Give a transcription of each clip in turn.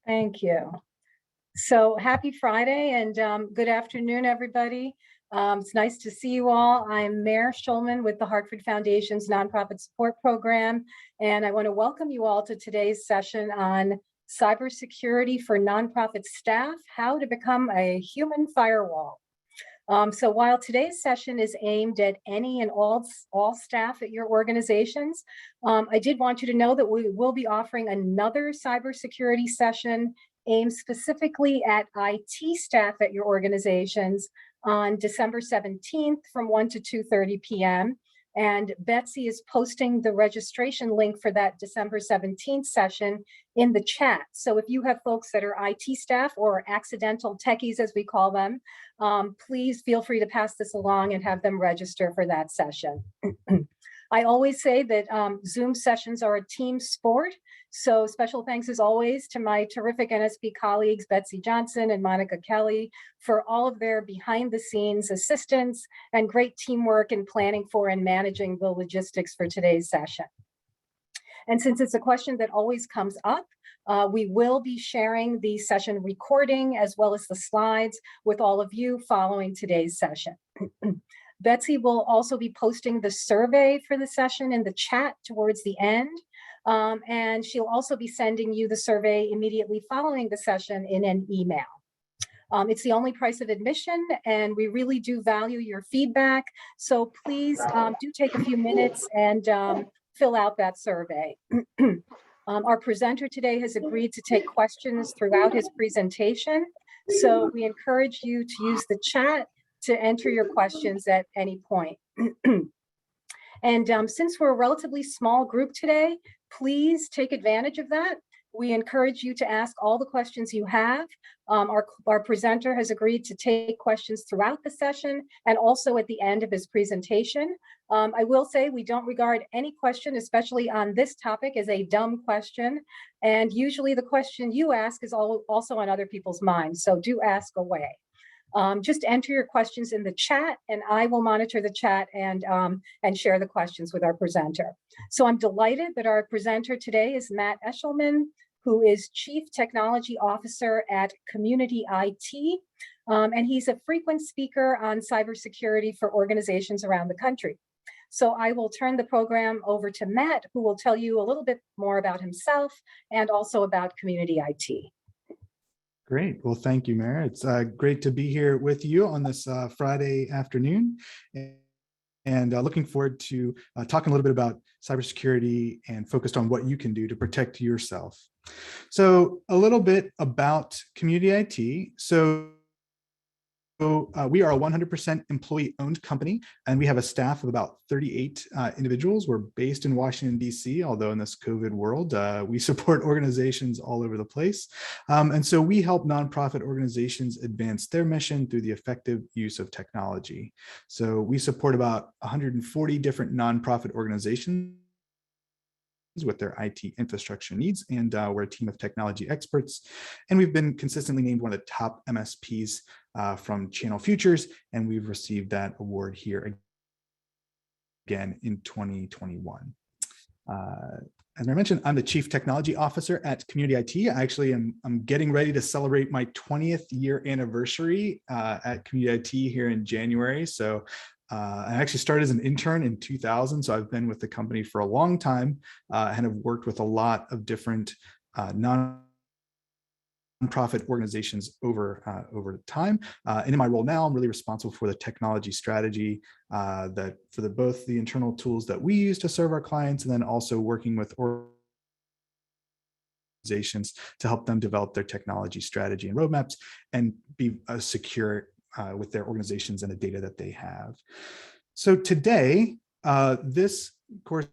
Thank you. So happy Friday and good afternoon, everybody. It's nice to see you all. I'm Mayor Schulman with the Hartford Foundation's Nonprofit Support Program, and I want to welcome you all to today's session on cybersecurity for nonprofit staff, how to become a human firewall. So while today's session is aimed at any and all staff at your organizations, I did want you to know that we will be offering another cybersecurity session aimed specifically at IT staff at your organizations on December 17th from 1 to 2:30 p.m. And Betsy is posting the registration link for that December 17th session in the chat. So if you have folks that are IT staff or accidental techies, as we call them, please feel free to pass this along and have them register for that session. I always say that Zoom sessions are a team sport. So special thanks as always to my terrific NSP colleagues, Betsy Johnson and Monica Kelly, for all of their behind the scenes assistance and great teamwork in planning for and managing the logistics for today's session. And since it's a question that always comes up, we will be sharing the session recording as well as the slides with all of you following today's session. Betsy will also be posting the survey for the session in the chat towards the end. And she'll also be sending you the survey immediately following the session in an email. It's the only price of admission, and we really do value your feedback. So please do take a few minutes and fill out that survey. Our presenter today has agreed to take questions throughout his presentation. So we encourage you to use the chat to enter your questions at any point. And since we're a relatively small group today, please take advantage of that. We encourage you to ask all the questions you have. Our presenter has agreed to take questions throughout the session and also at the end of his presentation. I will say we don't regard any question, especially on this topic, as a dumb question. And usually the question you ask is also on other people's minds, so do ask away. Just enter your questions in the chat and I will monitor the chat and share the questions with our presenter. So I'm delighted that our presenter today is Matt Eshelman, who is Chief Technology Officer at Community IT. And he's a frequent speaker on cybersecurity for organizations around the country. So I will turn the program over to Matt, who will tell you a little bit more about himself and also about Community IT. Great. Well, thank you, Mara. It's great to be here with you on this Friday afternoon, and looking forward to talking a little bit about cybersecurity and focused on what you can do to protect yourself. So a little bit about Community IT. So we are a 100% employee-owned company, and we have a staff of about 38 individuals. We're based in Washington, D.C., although in this COVID world, we support organizations all over the place. And so we help nonprofit organizations advance their mission through the effective use of technology. So we support about 140 different nonprofit organizations with their IT infrastructure needs, and we're a team of technology experts, and we've been consistently named one of the top MSPs from Channel Futures, and we've received that award here again in 2021. As I mentioned, I'm the Chief Technology Officer at Community IT. I actually I'm getting ready to celebrate my 20th year anniversary at Community IT here in January. So I actually started as an intern in 2000, so I've been with the company for a long time and have worked with a lot of different nonprofit organizations over time. And in my role now, I'm really responsible for the technology strategy for both the internal tools that we use to serve our clients, and then also working with organizations to help them develop their technology strategy and roadmaps and be secure with their organizations and the data that they have. So today, this course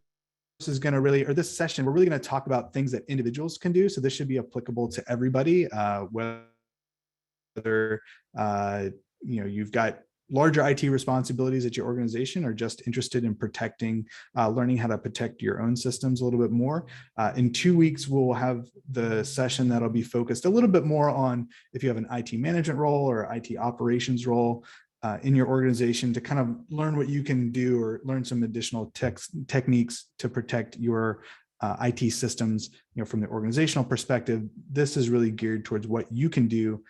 is going to this session, we're really going to talk about things that individuals can do. So this should be applicable to everybody, whether you've got larger IT responsibilities at your organization or just interested in protecting, learning how to protect your own systems a little bit more. In 2 weeks, we'll have the session that'll be focused a little bit more on if you have an IT management role or IT operations role in your organization, to kind of learn what you can do or learn some additional techniques to protect your IT systems, from the organizational perspective. This is really geared towards what you can do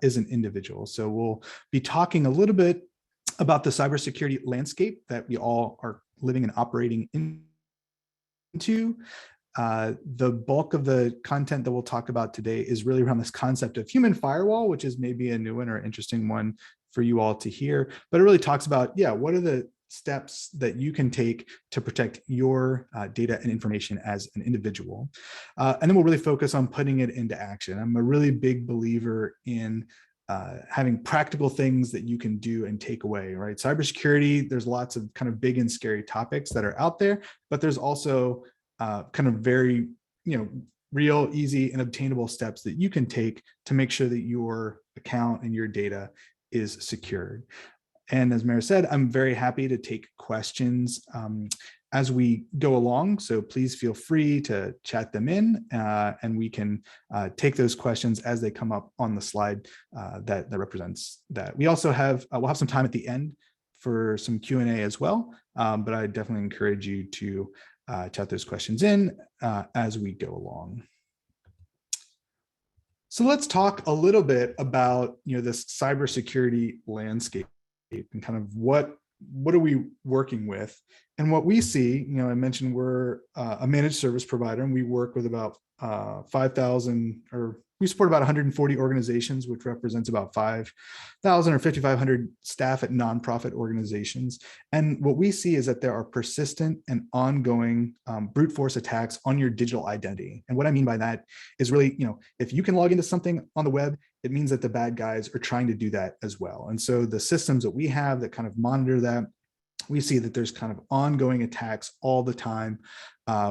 as an individual. So we'll be talking a little bit about the cybersecurity landscape that we all are living and operating into. The bulk of the content that we'll talk about today is really around this concept of human firewall, which is maybe a new one or interesting one for you all to hear. But it really talks about, what are the steps that you can take to protect your data and information as an individual. And then we'll really focus on putting it into action. I'm a really big believer in having practical things that you can do and take away, right? Cybersecurity, there's lots of kind of big and scary topics that are out there, but there's also kind of very, real, easy, and obtainable steps that you can take to make sure that your account and your data is secured. And as Mara said, I'm very happy to take questions as we go along. So please feel free to chat them in, and we can take those questions as they come up on the slide that represents that. We also have, we'll have some time at the end for some Q&A as well, but I definitely encourage you to chat those questions in as we go along. So let's talk a little bit about this cybersecurity landscape and kind of what are we working with. And what we see, I mentioned we're a managed service provider, and we work with about 5,000, or we support about 140 organizations, which represents about 5,000 or 5,500 staff at nonprofit organizations. And what we see is that there are persistent and ongoing brute force attacks on your digital identity. And what I mean by that is really, if you can log into something on the web, it means that the bad guys are trying to do that as well. And so the systems that we have that kind of monitor that, we see that there's kind of ongoing attacks all the time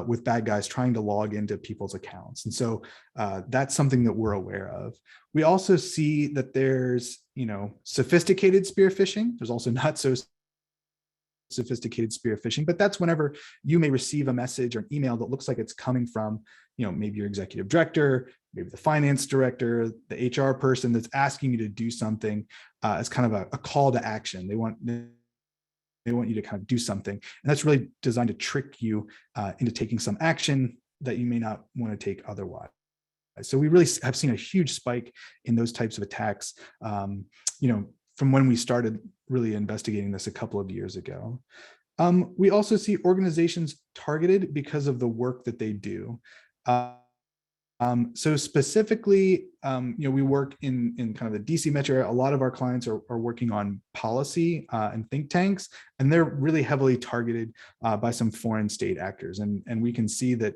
with bad guys trying to log into people's accounts. And so that's something that we're aware of. We also see that there's, sophisticated spear phishing. There's also not so sophisticated spear phishing, but that's whenever you may receive a message or an email that looks like it's coming from, maybe your executive director, maybe the finance director, the HR person that's asking you to do something as kind of a call to action. They want you to kind of do something. And that's really designed to trick you into taking some action that you may not want to take otherwise. So we really have seen a huge spike in those types of attacks, from when we started really investigating this a couple of years ago. We also see organizations targeted because of the work that they do. So specifically, we work in kind of the DC metro. A lot of our clients are working on policy and think tanks, and they're really heavily targeted by some foreign state actors. And we can see that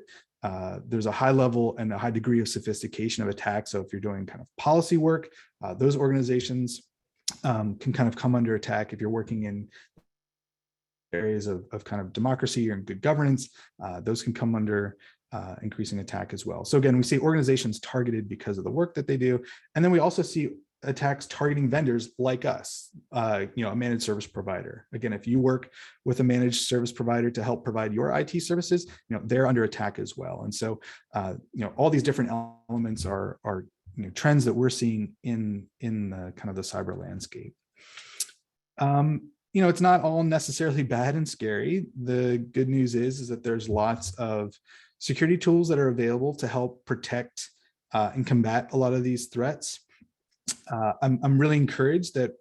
there's a high level and a high degree of sophistication of attack. So if you're doing kind of policy work, those organizations can kind of come under attack. If you're working in areas of kind of democracy or good governance, those can come under increasing attack as well. So again, we see organizations targeted because of the work that they do. And then we also see attacks targeting vendors like us, a managed service provider. Again, if you work with a managed service provider to help provide your IT services, they're under attack as well. And so, all these different elements are trends that we're seeing in the kind of the cyber landscape. It's not all necessarily bad and scary. The good news is that there's lots of security tools that are available to help protect and combat a lot of these threats. I'm really encouraged that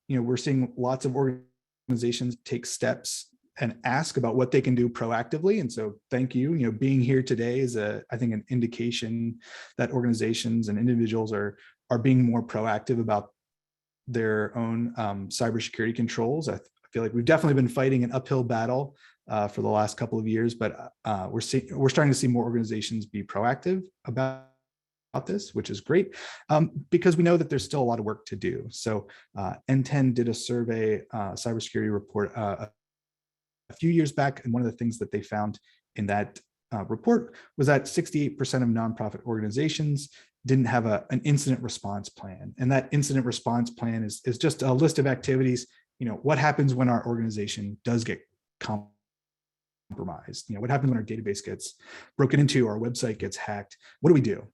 we're seeing lots of organizations take steps and ask about what they can do proactively. And so thank you. Being here today is I think an indication that organizations and individuals are being more proactive about their own cybersecurity controls. I feel like we've definitely been fighting an uphill battle for the last couple of years, but we're starting to see more organizations be proactive about this, which is great, because we know that there's still a lot of work to do. So N10 did a survey, cybersecurity report a few years back, and one of the things that they found in that report was that 68% of nonprofit organizations didn't have an incident response plan. And that incident response plan is just a list of activities. What happens when our organization does get compromised? What happens when our database gets broken into, our website gets hacked? What do we do?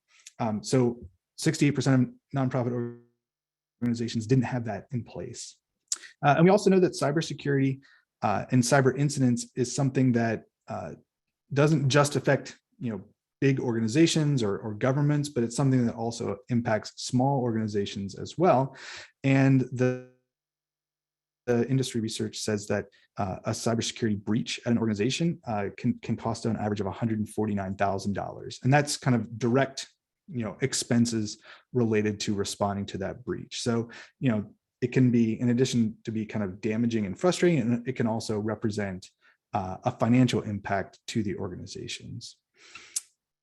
So 68% of nonprofit organizations didn't have that in place. And we also know that cybersecurity and cyber incidents is something that doesn't just affect big organizations or governments, but it's something that also impacts small organizations as well. And the industry research says that a cybersecurity breach at an organization can cost an average of $149,000, and that's kind of direct expenses related to responding to that breach. So it can be, in addition to be kind of damaging and frustrating, and it can also represent a financial impact to the organizations.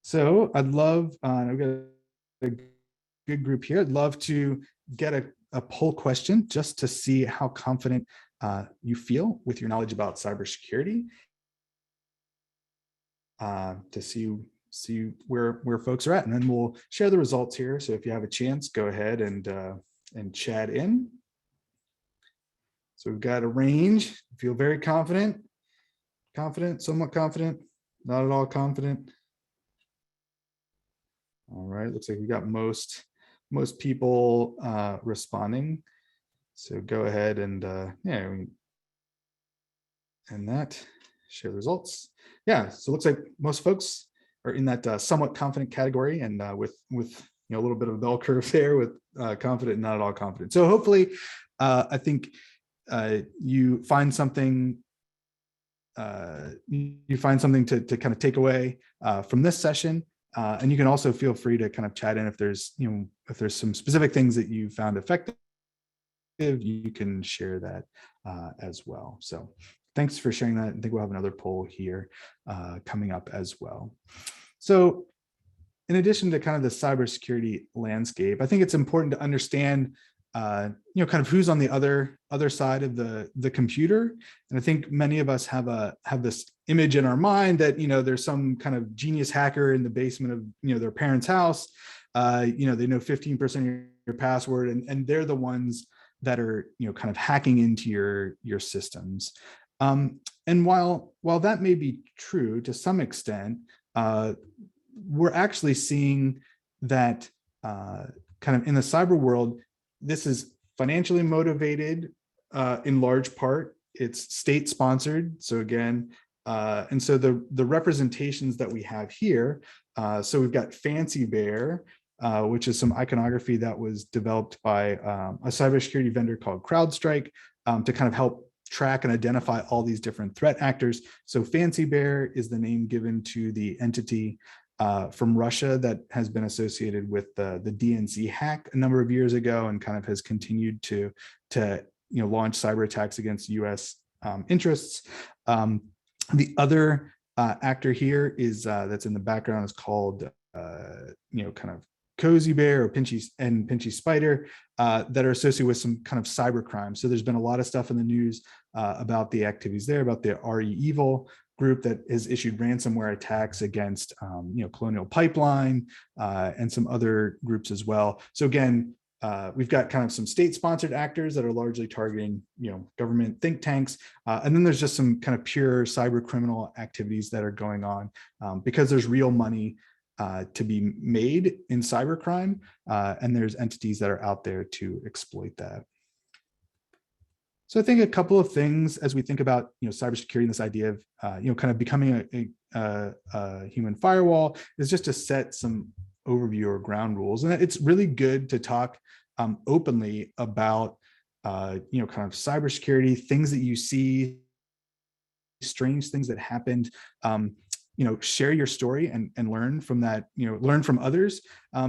So I'd love, I've got a good group here. I'd love to get a poll question just to see how confident you feel with your knowledge about cybersecurity, to see where folks are at, and then we'll share the results here. So if you have a chance, go ahead and chat in. So we've got a range. Feel very confident, somewhat confident, not at all confident. All right, looks like we got most people responding. So go ahead and and that share the results. Yeah, so it looks like most folks are in that somewhat confident category, and with a little bit of a bell curve there with confident, not at all confident. So hopefully, I think you find something. You find something to kind of take away from this session. And you can also feel free to kind of chat in if there's some specific things that you found effective, you can share that as well. So thanks for sharing that. I think we'll have another poll here coming up as well. So in addition to kind of the cybersecurity landscape, I think it's important to understand kind of who's on the other side of the computer. And I think many of us have this image in our mind that there's some kind of genius hacker in the basement of their parents' house. They know 15% of your password, and they're the ones that are kind of hacking into your systems. And while that may be true to some extent, we're actually seeing that kind of in the cyber world, this is financially motivated in large part. It's state sponsored. So again, and so the representations that we have here, so we've got Fancy Bear, which is some iconography that was developed by a cybersecurity vendor called CrowdStrike to kind of help track and identify all these different threat actors. So Fancy Bear is the name given to the entity from Russia that has been associated with the DNC hack a number of years ago, and kind of has continued to launch cyber attacks against U.S. Interests. The other actor here is that's in the background is called kind of Cozy Bear or Pinchy Spider that are associated with some kind of cyber crime. So there's been a lot of stuff in the news about the activities there, about the RE-Evil group that has issued ransomware attacks against Colonial Pipeline and some other groups as well. So again, we've got kind of some state-sponsored actors that are largely targeting government think tanks, and then there's just some kind of pure cyber criminal activities that are going on because there's real money to be made in cybercrime, and there's entities that are out there to exploit that. So I think a couple of things as we think about cybersecurity and this idea of kind of becoming a human firewall is just to set some overview or ground rules, and it's really good to talk openly about kind of cybersecurity, things that you see, strange things that happened. Share your story and learn from that, learn from others,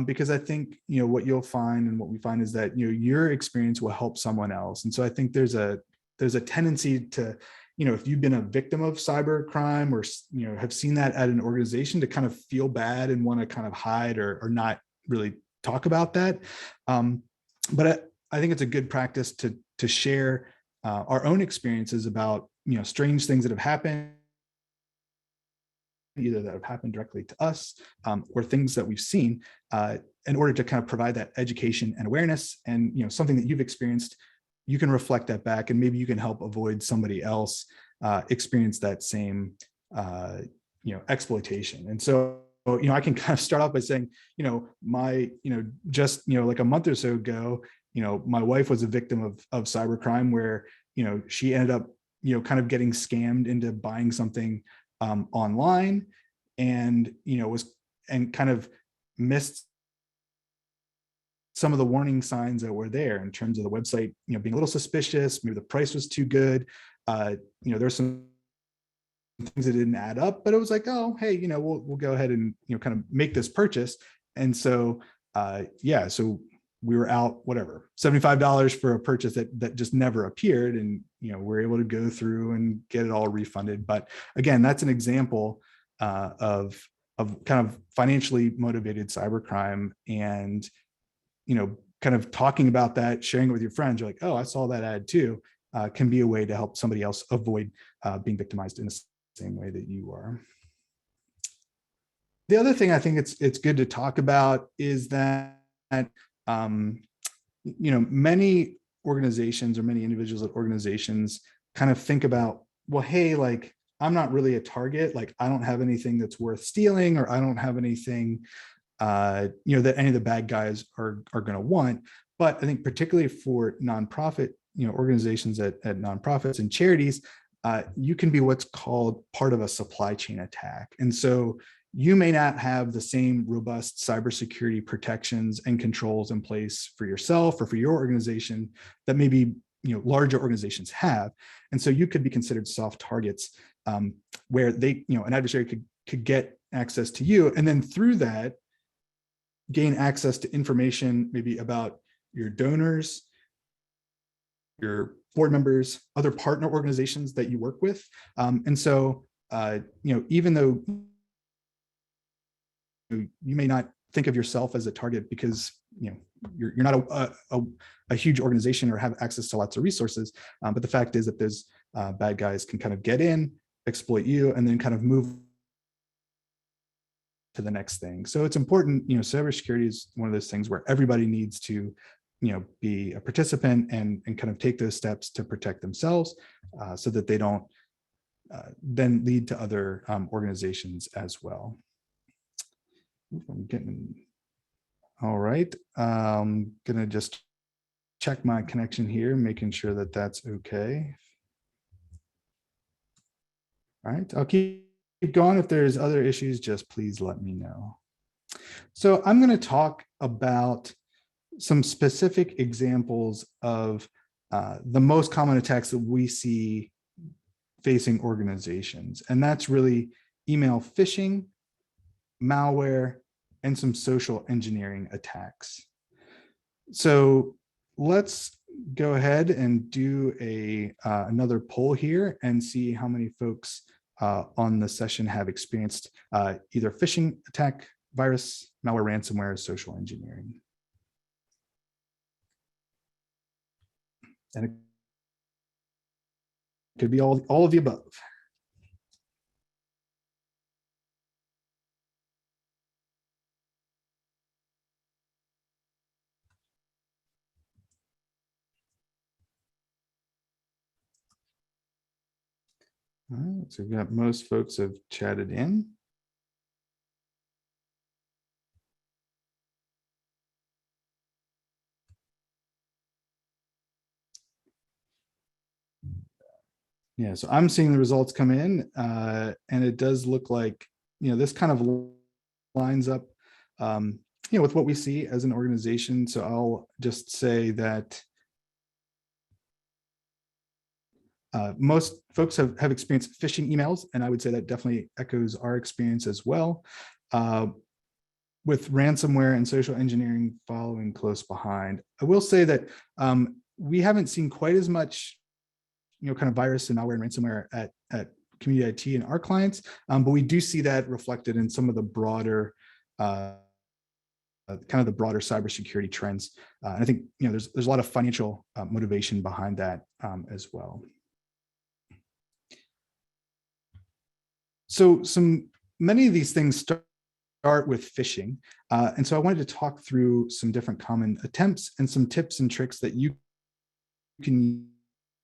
because I think, what you'll find and what we find is that, your experience will help someone else. And so I think there's a tendency to, if you've been a victim of cyber crime or, have seen that at an organization, to kind of feel bad and want to kind of hide or not really talk about that. But I think it's a good practice to share our own experiences about, strange things that have happened, either that have happened directly to us or things that we've seen in order to kind of provide that education and awareness, and something that you've experienced, you can reflect that back, and maybe you can help avoid somebody else experience that same exploitation. And so I can kind of start off by saying my just like a month or so ago, my wife was a victim of cybercrime, where she ended up kind of getting scammed into buying something online, and kind of missed some of the warning signs that were there in terms of the website, being a little suspicious. Maybe the price was too good. There's some things that didn't add up, but it was like, oh, hey, we'll go ahead and kind of make this purchase. And so so we were out whatever $75 for a purchase that just never appeared, and we're able to go through and get it all refunded. But again, that's an example of kind of financially motivated cybercrime. And kind of talking about that, sharing it with your friends, you're like, oh, I saw that ad too, can be a way to help somebody else avoid being victimized in the same way that you are. The other thing I think it's good to talk about is that many organizations or many individuals at organizations kind of think about, well, hey, like, I'm not really a target. Like, I don't have anything that's worth stealing, or I don't have anything that any of the bad guys are going to want. But I think particularly for nonprofit, organizations at nonprofits and charities, you can be what's called part of a supply chain attack. And so you may not have the same robust cybersecurity protections and controls in place for yourself or for your organization that maybe larger organizations have. And so you could be considered soft targets, where they, an adversary could get access to you, and then through that gain access to information maybe about your donors, your board members, other partner organizations that you work with. And so even though you may not think of yourself as a target because you're not a huge organization or have access to lots of resources, but the fact is that those bad guys can kind of get in, exploit you, and then kind of move to the next thing. So it's important. Cybersecurity is one of those things where everybody needs to be a participant and kind of take those steps to protect themselves, so that they don't then lead to other organizations as well. I'm getting all right. I'm gonna just check my connection here, making sure that that's okay. All right, I'll keep going. If there's other issues, just please let me know. So I'm going to talk about some specific examples of the most common attacks that we see facing organizations, and that's really email phishing, malware, and some social engineering attacks. So let's go ahead and do another poll here and see how many folks on the session have experienced either phishing attack, virus, malware, ransomware, or social engineering. And it could be all of the above. All right, so we've got most folks have chatted in. Yeah, so I'm seeing the results come in, and it does look like, this kind of lines up, with what we see as an organization. So I'll just say that most folks have experienced phishing emails, and I would say that definitely echoes our experience as well, with ransomware and social engineering following close behind. I will say that we haven't seen quite as much kind of virus and malware and ransomware at community IT and our clients, but we do see that reflected in some of the broader kind of the broader cybersecurity trends. And I think there's a lot of financial motivation behind that as well. So many of these things start with phishing, and so I wanted to talk through some different common attempts and some tips and tricks that you can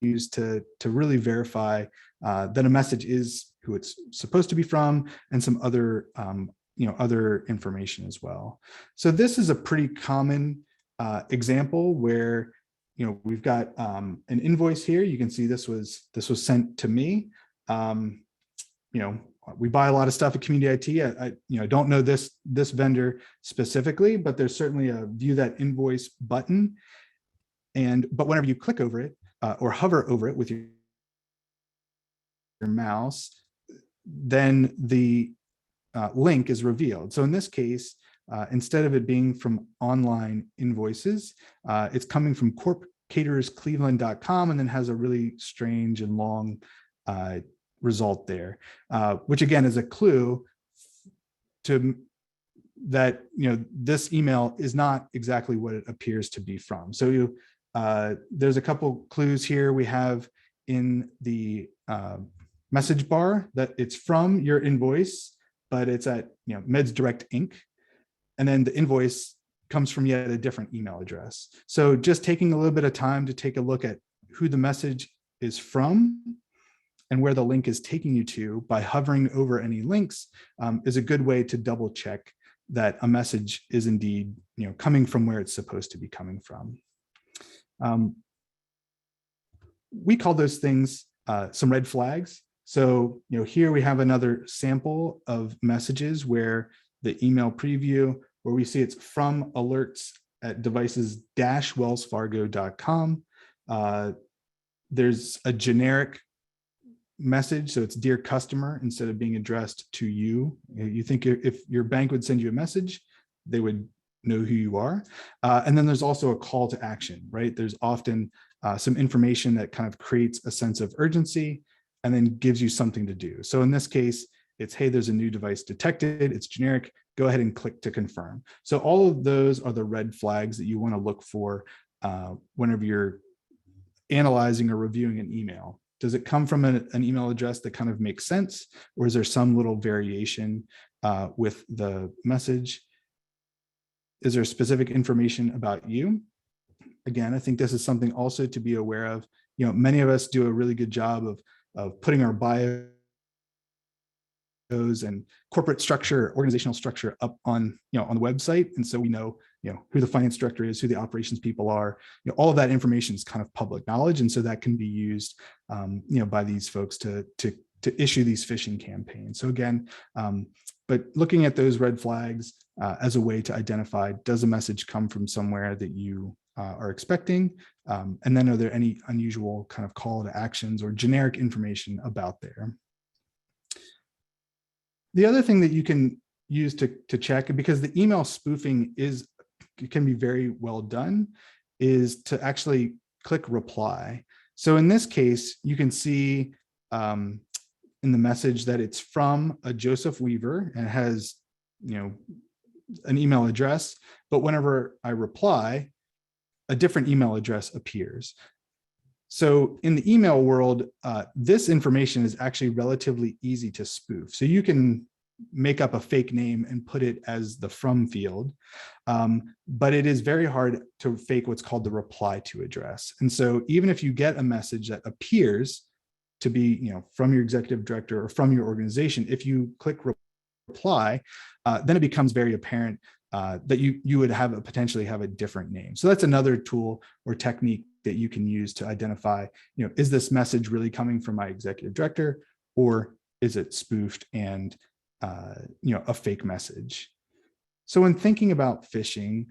use to really verify that a message is who it's supposed to be from, and some other other information as well. So this is a pretty common example where we've got an invoice here. You can see this was sent to me. we buy a lot of stuff at Community IT. I don't know this vendor specifically, but there's certainly a view that invoice button. But whenever you click over it or hover over it with your mouse, then the link is revealed. So in this case, instead of it being from online invoices, it's coming from corpcatererscleveland.com, and then has a really strange and long result there, which again is a clue to that this email is not exactly what it appears to be from. So there's a couple clues here. We have in the message bar that it's from your invoice, but it's at Meds Direct Inc. And then the invoice comes from yet a different email address. So just taking a little bit of time to take a look at who the message is from and where the link is taking you to by hovering over any links is a good way to double check that a message is indeed coming from where it's supposed to be coming from. We call those things some red flags. So here we have another sample of messages where the email preview, where we see it's from alerts at devices-wellsfargo.com. There's a generic message, so it's dear customer instead of being addressed to you. You think if your bank would send you a message, they would know who you are. And then there's also a call to action, right? There's often some information that kind of creates a sense of urgency and then gives you something to do. So in this case, it's, hey, there's a new device detected, it's generic, go ahead and click to confirm. So all of those are the red flags that you want to look for whenever you're analyzing or reviewing an email. Does it come from an email address that kind of makes sense? Or is there some little variation with the message? Is there specific information about you? Again, I think this is something also to be aware of. Many of us do a really good job of putting our bios and corporate structure, organizational structure up on on the website, and so we know who the finance director is, who the operations people are. All of that information is kind of public knowledge, and so that can be used by these folks to issue these phishing campaigns. So again, but looking at those red flags as a way to identify, does a message come from somewhere that you are expecting, and then are there any unusual kind of call to actions or generic information about there? The other thing that you can use to check, because the email spoofing can be very well done, is to actually click reply. So in this case, you can see in the message that it's from a Joseph Weaver and has an email address, but whenever I reply, a different email address appears. So in the email world, this information is actually relatively easy to spoof. So you can make up a fake name and put it as the from field, but it is very hard to fake what's called the reply to address. And so even if you get a message that appears to be from your executive director or from your organization, if you click reply, then it becomes very apparent that you would potentially have a different name. So that's another tool or technique that you can use to identify, is this message really coming from my executive director, or is it spoofed and a fake message? So when thinking about phishing,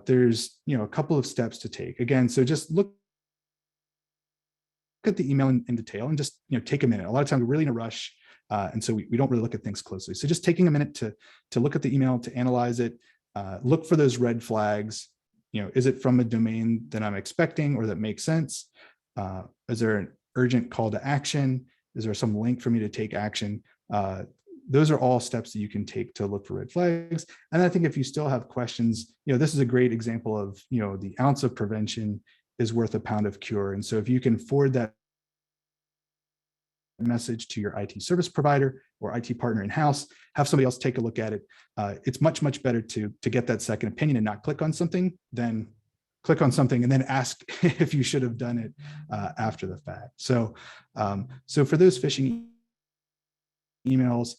there's a couple of steps to take. Again, so just look at the email in detail and just take a minute. A lot of times we're really in a rush, and so we don't really look at things closely. So just taking a minute to look at the email, to analyze it, look for those red flags. Is it from a domain that I'm expecting or that makes sense? Is there an urgent call to action? Is there some link for me to take action? Those are all steps that you can take to look for red flags. And I think if you still have questions, this is a great example of, the ounce of prevention is worth a pound of cure. And so if you can forward that message to your IT service provider or IT partner in-house, have somebody else take a look at it. It's much, much better to get that second opinion and not click on something than click on something and then ask if you should have done it after the fact. So, so for those phishing emails,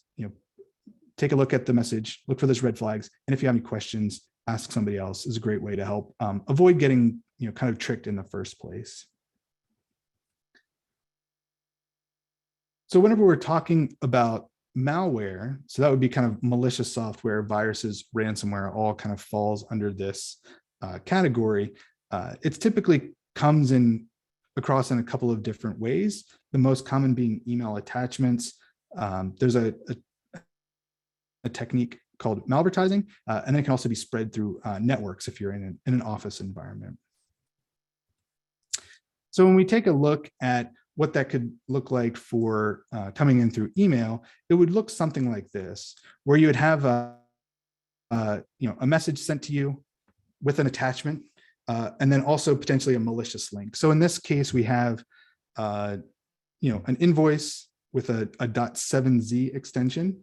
take a look at the message, look for those red flags, and if you have any questions, ask somebody else is a great way to help avoid getting kind of tricked in the first place. So whenever we're talking about malware, so that would be kind of malicious software, viruses, ransomware, all kind of falls under this category. It typically comes in across in a couple of different ways. The most common being email attachments. There's a technique called malvertising, and then it can also be spread through networks if you're in an office environment. So when we take a look at what that could look like for coming in through email, it would look something like this, where you would have a message sent to you with an attachment, and then also potentially a malicious link. So in this case, we have an invoice with a .7z extension.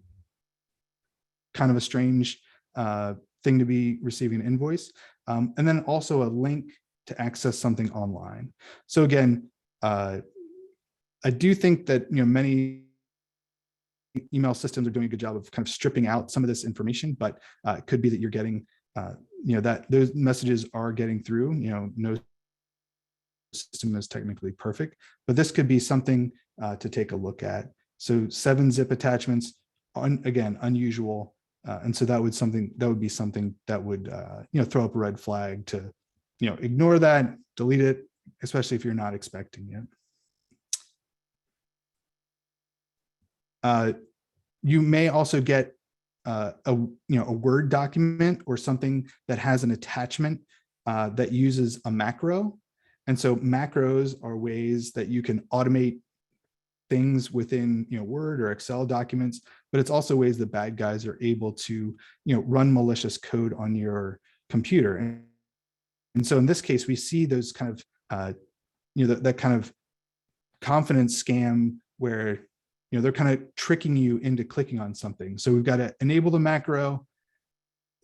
Kind of a strange thing to be receiving an invoice, and then also a link to access something online. So again, I do think that many email systems are doing a good job of kind of stripping out some of this information, but it could be that you're getting that those messages are getting through. No system is technically perfect, but this could be something to take a look at. So 7-zip attachments, again, unusual. And so that would be something that would throw up a red flag to ignore that, delete it, especially if you're not expecting it. You may also get a Word document or something that has an attachment that uses a macro. And so macros are ways that you can automate things within Word or Excel documents, but it's also ways that bad guys are able to run malicious code on your computer. And so in this case, we see those kind of that kind of confidence scam where they're kind of tricking you into clicking on something. So we've got to enable the macro.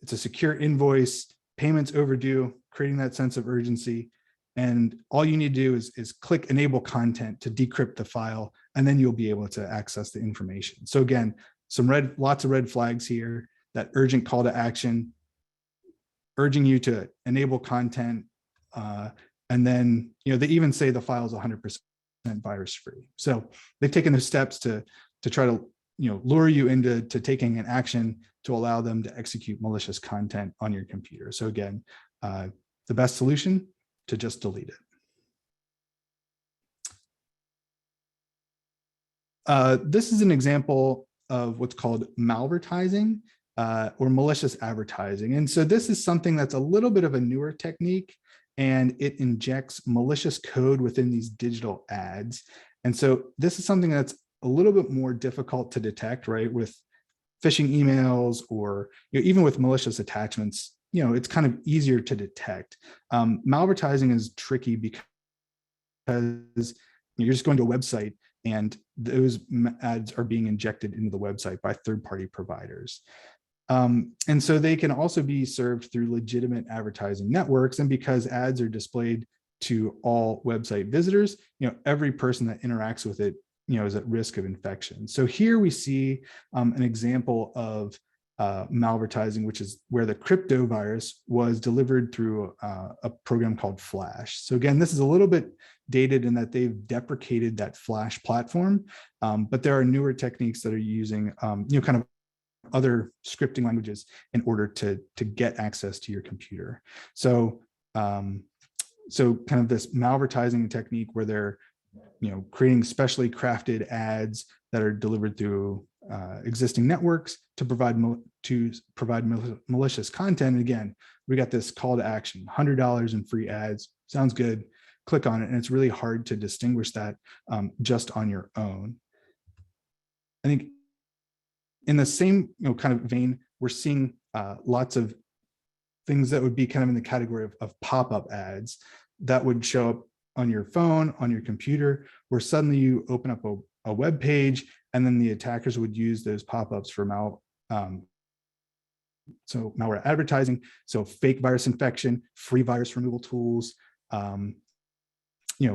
It's a secure invoice, payments overdue, creating that sense of urgency. And all you need to do is click enable content to decrypt the file, and then you'll be able to access the information. So again, lots of red flags here, that urgent call to action, urging you to enable content. And then, they even say the file is 100% virus free. So they've taken those steps to try to, lure you into taking an action to allow them to execute malicious content on your computer. So again, the best solution, to just delete it. This is an example of what's called malvertising or malicious advertising. And so this is something that's a little bit of a newer technique, and it injects malicious code within these digital ads. And so this is something that's a little bit more difficult to detect, right? With phishing emails or even with malicious attachments, it's kind of easier to detect. Malvertising is tricky because you're just going to a website and those ads are being injected into the website by third-party providers. And so they can also be served through legitimate advertising networks. And because ads are displayed to all website visitors, every person that interacts with it, is at risk of infection. So here we see an example of malvertising, which is where the crypto virus was delivered through a program called Flash. So again, this is a little bit dated in that they've deprecated that Flash platform, but there are newer techniques that are using kind of other scripting languages in order to get access to your computer. So so kind of this malvertising technique where they're creating specially crafted ads that are delivered through existing networks to provide malicious content. And again, we got this call to action, $100 in free ads. Sounds good. Click on it, and it's really hard to distinguish that just on your own. I think in the same kind of vein, we're seeing lots of things that would be kind of in the category of pop-up ads that would show up on your phone, on your computer, where suddenly you open up a web page, and then the attackers would use those pop-ups for malware advertising. So fake virus infection, free virus removal tools,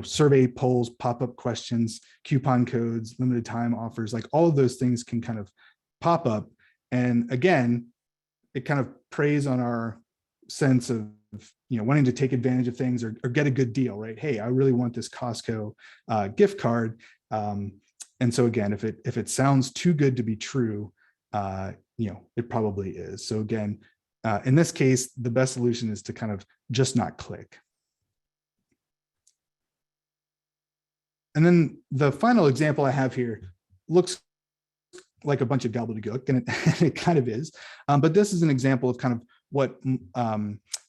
survey polls, pop-up questions, coupon codes, limited time offers, like all of those things can kind of pop up. And again, it kind of preys on our sense of wanting to take advantage of things or get a good deal, right? Hey, I really want this Costco gift card. And so again, if it sounds too good to be true, it probably is. So again, in this case, the best solution is to kind of just not click. And then the final example I have here looks like a bunch of gobbledygook, and it kind of is. But this is an example of kind of what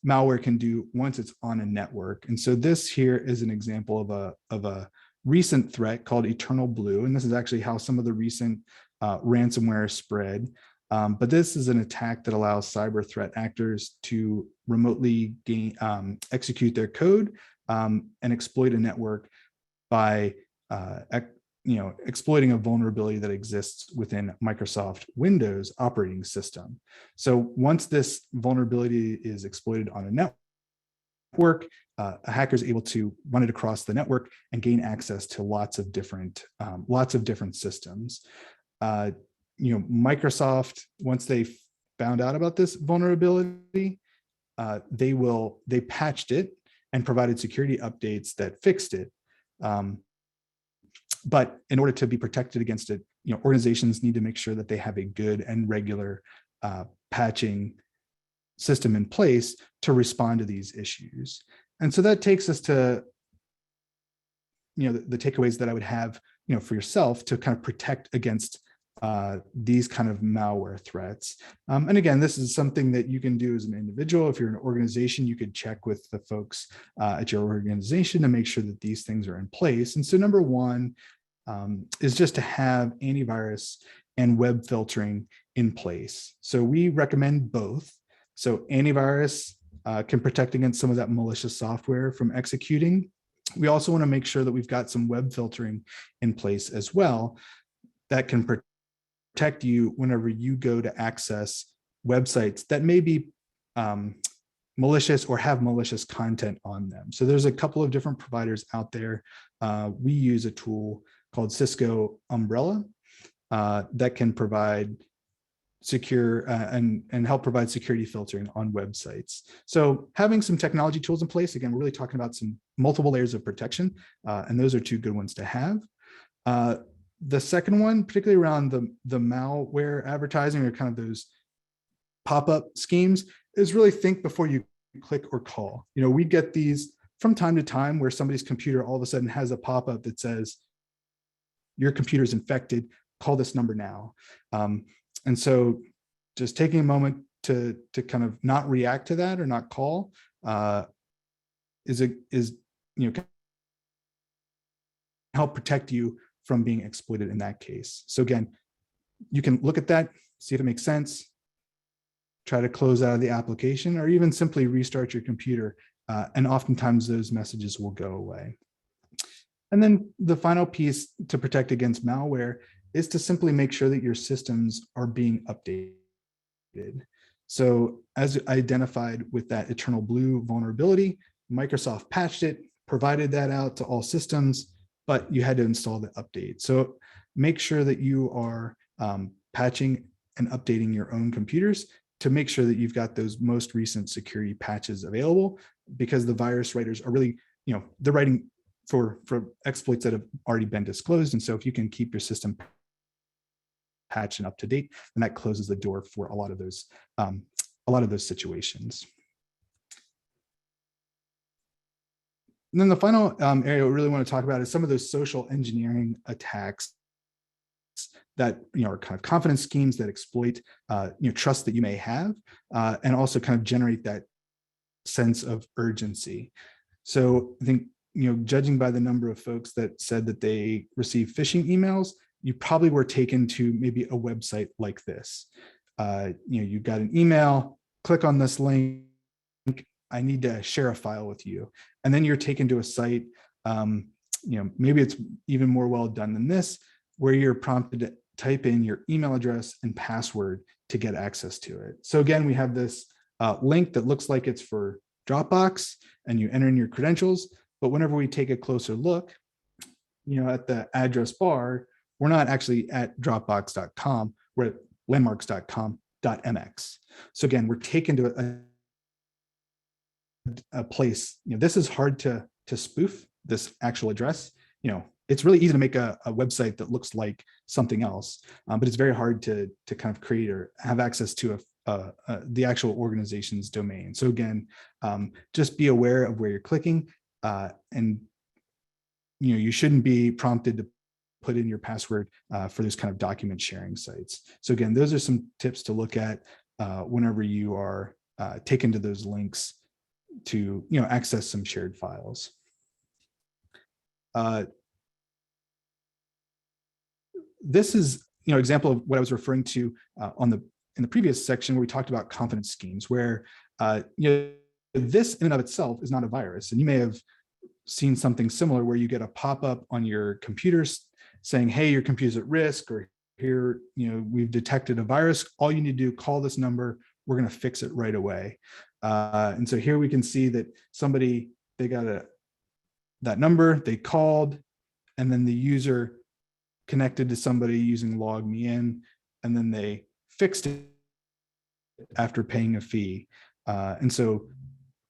malware can do once it's on a network. And so this here is an example of a recent threat called Eternal Blue. And this is actually how some of the recent ransomware spread. But this is an attack that allows cyber threat actors to remotely execute their code and exploit a network by exploiting a vulnerability that exists within Microsoft Windows operating system. So once this vulnerability is exploited on a network, a hacker is able to run it across the network and gain access to lots of different systems. Microsoft, once they found out about this vulnerability, they patched it and provided security updates that fixed it. But in order to be protected against it, organizations need to make sure that they have a good and regular patching system in place to respond to these issues. And so that takes us to, the takeaways that I would have, for yourself to kind of protect against these kind of malware threats. And again, this is something that you can do as an individual. If you're an organization, you could check with the folks at your organization to make sure that these things are in place. And so number one is just to have antivirus and web filtering in place. So we recommend both. So antivirus can protect against some of that malicious software from executing. We also want to make sure that we've got some web filtering in place as well that can protect you whenever you go to access websites that may be malicious or have malicious content on them. So there's a couple of different providers out there. We use a tool called Cisco Umbrella that can provide secure and help provide security filtering on websites. So having some technology tools in place, again, we're really talking about some multiple layers of protection, and those are two good ones to have. The second one, particularly around the malware advertising or kind of those pop-up schemes, is really think before you click or call. We get these from time to time where somebody's computer all of a sudden has a pop-up that says, your computer's infected, call this number now. And so just taking a moment to kind of not react to that or not call is help protect you from being exploited in that case. So again, you can look at that, see if it makes sense, try to close out of the application, or even simply restart your computer. And oftentimes those messages will go away. And then the final piece to protect against malware is to simply make sure that your systems are being updated. So as identified with that Eternal Blue vulnerability, Microsoft patched it, provided that out to all systems, but you had to install the update. So make sure that you are patching and updating your own computers to make sure that you've got those most recent security patches available, because the virus writers are really, they're writing for exploits that have already been disclosed. And so if you can keep your system patched and up to date, then that closes the door for a lot of those situations. And then the final area we really want to talk about is some of those social engineering attacks that are kind of confidence schemes that exploit trust that you may have, and also kind of generate that sense of urgency. So I think judging by the number of folks that said that they received phishing emails, you probably were taken to maybe a website like this. You got an email, click on this link, I need to share a file with you. And then you're taken to a site, maybe it's even more well done than this, where you're prompted to type in your email address and password to get access to it. So again, we have this link that looks like it's for Dropbox, and you enter in your credentials. But whenever we take a closer look, at the address bar, we're not actually at dropbox.com, we're at landmarks.com.mx. So again, we're taken to a place, this is hard to spoof, this actual address. it's really easy to make a website that looks like something else, but it's very hard to kind of create or have access to the actual organization's domain. So again, just be aware of where you're clicking, and you shouldn't be prompted to put in your password for those kind of document sharing sites. So again, those are some tips to look at whenever you are taken to those links to access some shared files. This is example of what I was referring to in the previous section, where we talked about confidence schemes, where this in and of itself is not a virus, and you may have seen something similar where you get a pop-up on your computers saying, hey, your computer's at risk, or here, we've detected a virus. All you need to do, call this number, we're going to fix it right away. And so here we can see that they got that number, they called, and then the user connected to somebody using log me in, and then they fixed it after paying a fee. And so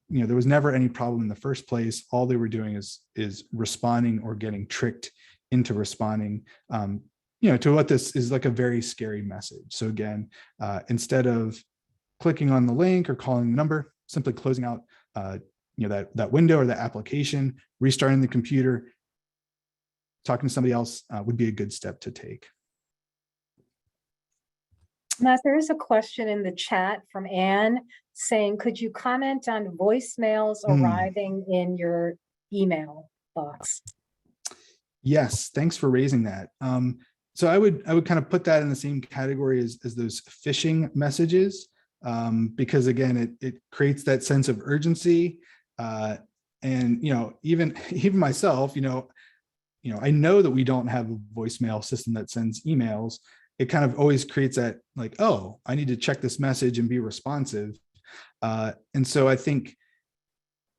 there was never any problem in the first place. All they were doing is responding or getting tricked into responding to what this is like a very scary message. So again, instead of clicking on the link or calling the number, simply closing out that window or that application, restarting the computer, talking to somebody else would be a good step to take. Matt, there is a question in the chat from Anne saying, could you comment on voicemails arriving in your email box? Yes, thanks for raising that. So I would kind of put that in the same category as those phishing messages, because again, it creates that sense of urgency. And even myself, I know that we don't have a voicemail system that sends emails. It kind of always creates that like, oh, I need to check this message and be responsive. And so I think,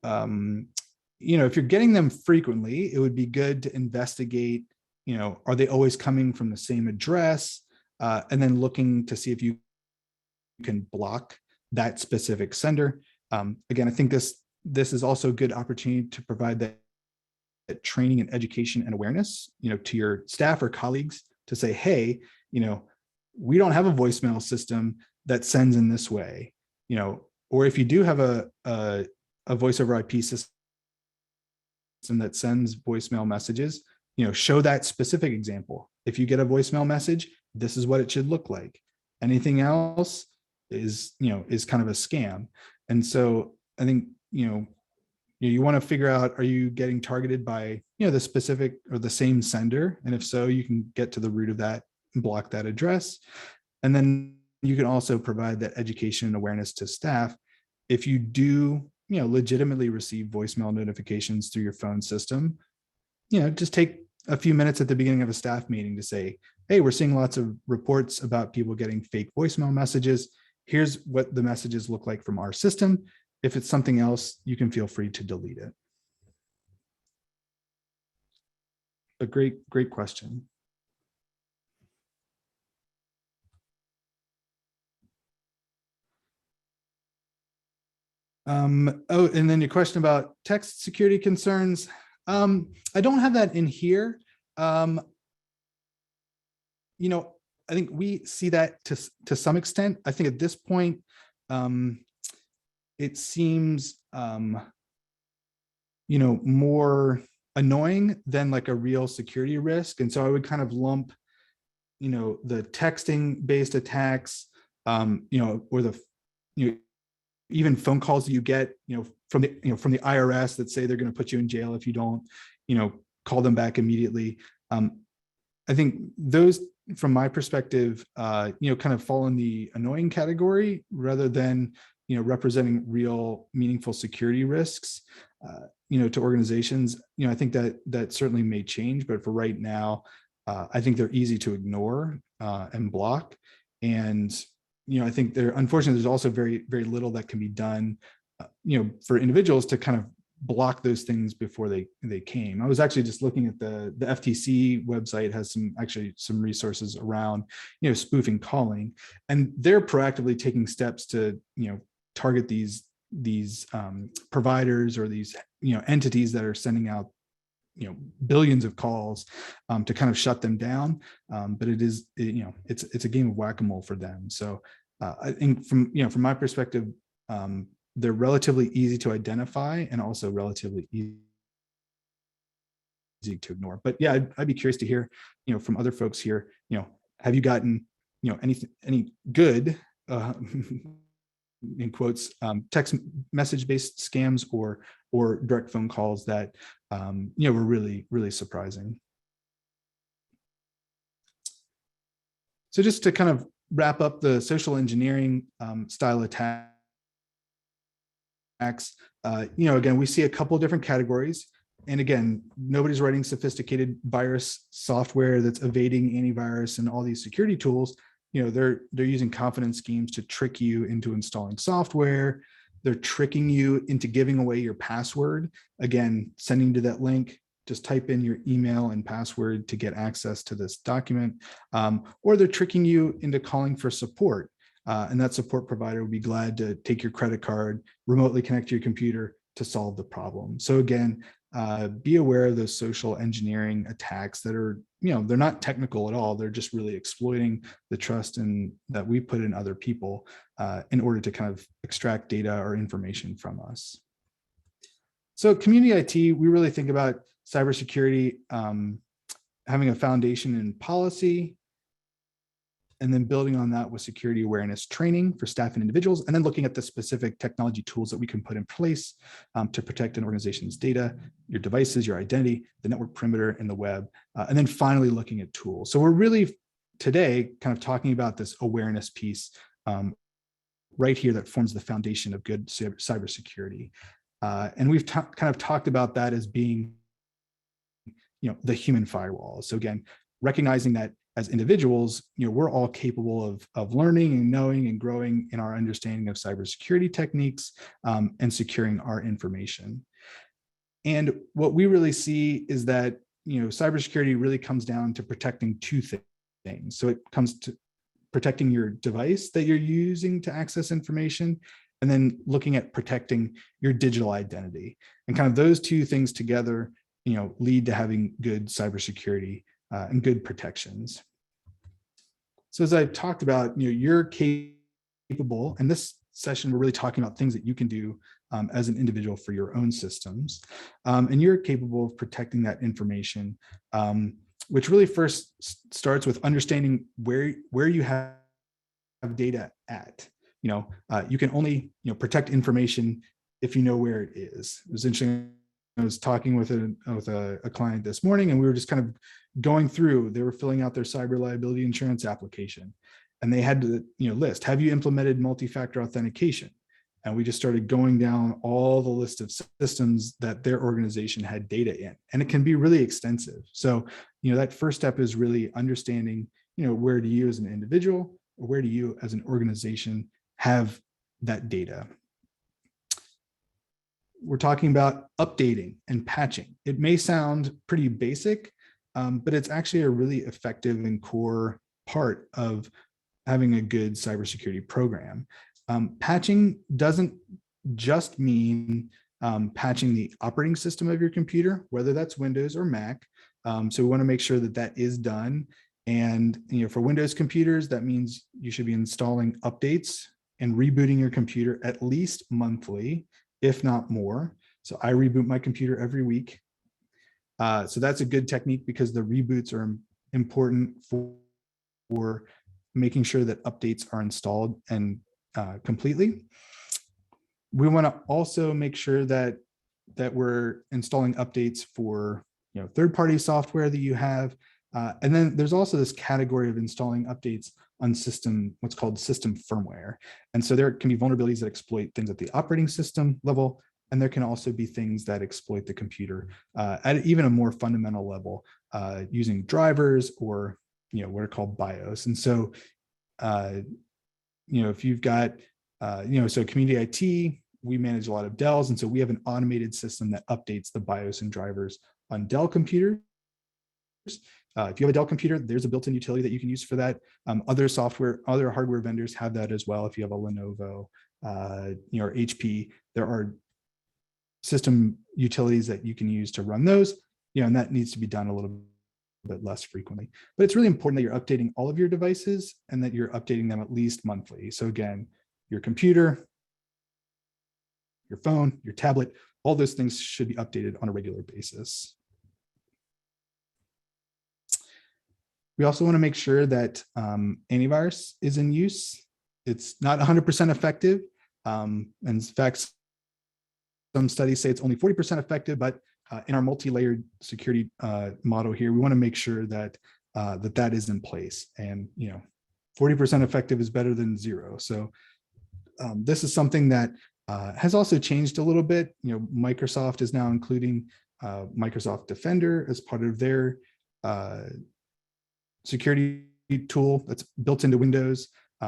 if you're getting them frequently, it would be good to investigate, are they always coming from the same address? And then looking to see if you can block that specific sender. Again, I think this is also a good opportunity to provide that training and education and awareness, to your staff or colleagues to say, hey, we don't have a voicemail system that sends in this way, or if you do have a voice over IP system that sends voicemail messages, show that specific example. If you get a voicemail message, this is what it should look like. Anything else is kind of a scam. And so I think, you want to figure out, are you getting targeted by, the specific or the same sender? And if so, you can get to the root of that and block that address. And then you can also provide that education and awareness to staff. If you do, legitimately receive voicemail notifications through your phone system, just take a few minutes at the beginning of a staff meeting to say, hey, we're seeing lots of reports about people getting fake voicemail messages. Here's what the messages look like from our system. If it's something else, you can feel free to delete it. A great question. Oh, and then your question about text security concerns. I don't have that in here. I think we see that to some extent. I think at this point, it seems, more annoying than like a real security risk. And so I would kind of lump, the texting based attacks, or the, even phone calls that you get, from the IRS that say they're going to put you in jail if you don't, call them back immediately. I think those, from my perspective, kind of fall in the annoying category rather than, representing real meaningful security risks, to organizations. I think that certainly may change, but for right now, I think they're easy to ignore and block. And I think unfortunately, there's also very, very little that can be done, for individuals to kind of block those things before they came. I was actually just looking at the FTC website has some resources around, spoofing calling, and they're proactively taking steps to, target these providers or these, entities that are sending out billions of calls to kind of shut them down. But it's a game of whack-a-mole for them. So I think from my perspective, they're relatively easy to identify and also relatively easy to ignore. But yeah, I'd be curious to hear, from other folks here, have you gotten, any good, in quotes, text message based scams or direct phone calls that, were really, really surprising. So just to kind of wrap up the social engineering style attacks, again, we see a couple of different categories. And again, nobody's writing sophisticated virus software that's evading antivirus and all these security tools. They're using confidence schemes to trick you into installing software. They're tricking you into giving away your password. Again, sending you to that link, just type in your email and password to get access to this document. Or they're tricking you into calling for support. And that support provider would be glad to take your credit card, remotely connect to your computer to solve the problem. So again, be aware of those social engineering attacks that are, they're not technical at all. They're just really exploiting the trust that we put in other people in order to kind of extract data or information from us. So community IT, we really think about cybersecurity having a foundation in policy, and then building on that with security awareness training for staff and individuals, and then looking at the specific technology tools that we can put in place to protect an organization's data, your devices, your identity, the network perimeter, and the web, and then finally looking at tools. So we're really today kind of talking about this awareness piece right here that forms the foundation of good cybersecurity. And we've kind of talked about that as being, the human firewall. So again, recognizing that as individuals, we're all capable of learning and knowing and growing in our understanding of cybersecurity techniques and securing our information. And what we really see is that, cybersecurity really comes down to protecting two things. So it comes to protecting your device that you're using to access information, and then looking at protecting your digital identity. And kind of those two things together, lead to having good cybersecurity and good protections. So as I've talked about, you're capable, and this session, we're really talking about things that you can do as an individual for your own systems. And you're capable of protecting that information, which really first starts with understanding where you have data at. You can only protect information if you know where it is. It was interesting. I was talking with a client this morning, and we were just kind of going through. They were filling out their cyber liability insurance application, and they had to list, have you implemented multi-factor authentication? And we just started going down all the list of systems that their organization had data in, and it can be really extensive. So that first step is really understanding where do you as an individual, or where do you as an organization have that data. We're talking about updating and patching. It may sound pretty basic, but it's actually a really effective and core part of having a good cybersecurity program. Patching doesn't just mean patching the operating system of your computer, whether that's Windows or Mac. So we want to make sure that that is done. And for Windows computers, that means you should be installing updates and rebooting your computer at least monthly, if not more. So I reboot my computer every week. So that's a good technique because the reboots are important for making sure that updates are installed and completely. We want to also make sure that we're installing updates for third-party software that you have. And then there's also this category of installing updates on what's called system firmware. And so there can be vulnerabilities that exploit things at the operating system level, and there can also be things that exploit the computer at even a more fundamental level using drivers or what are called BIOS. And so if you've got so community IT, we manage a lot of Dells, and so we have an automated system that updates the BIOS and drivers on Dell computers. If you have a Dell computer, there's a built-in utility that you can use for that. Other hardware vendors have that as well. If you have a Lenovo, or HP, there are system utilities that you can use to run those. and that needs to be done a little bit less frequently. But it's really important that you're updating all of your devices and that you're updating them at least monthly. So again, your computer, your phone, your tablet, all those things should be updated on a regular basis. We also want to make sure that antivirus is in use. It's not 100% effective. In fact, some studies say it's only 40% effective, but in our multi-layered security model here, we want to make sure that that is in place. And 40% effective is better than 0. So this is something that has also changed a little bit. Microsoft is now including Microsoft Defender as part of their security tool that's built into Windows.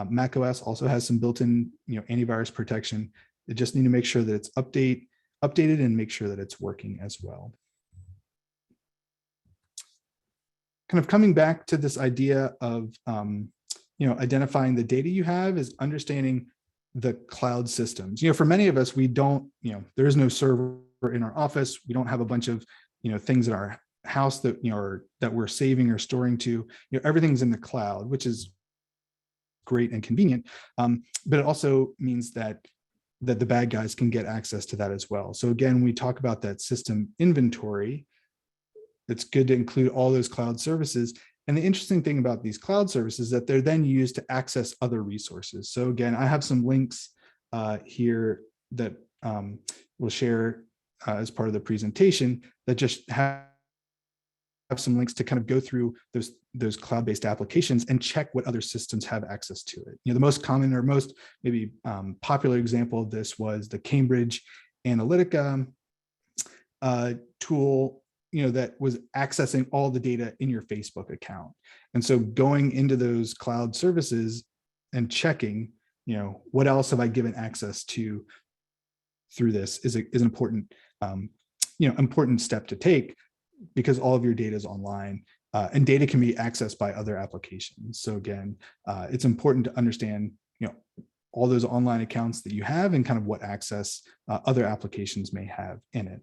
Mac OS also has some built-in antivirus protection. They just need to make sure that it's updated and make sure that it's working as well. Kind of coming back to this idea of identifying the data you have is understanding the cloud systems. For many of us, we don't, there is no server in our office. We don't have a bunch of things in our house that that we're saving or storing to. Everything's in the cloud, which is great and convenient, but it also means that the bad guys can get access to that as well. So again, we talk about that system inventory. It's good to include all those cloud services. And the interesting thing about these cloud services is that they're then used to access other resources. So again, I have some links here that we'll share as part of the presentation that just have some links to kind of go through those cloud-based applications and check what other systems have access to it. The most common or most maybe popular example of this was the Cambridge Analytica tool, that was accessing all the data in your Facebook account. And so going into those cloud services and checking, what else have I given access to through this is an important, important step to take, because all of your data is online and data can be accessed by other applications. So again, it's important to understand, all those online accounts that you have and kind of what access other applications may have in it.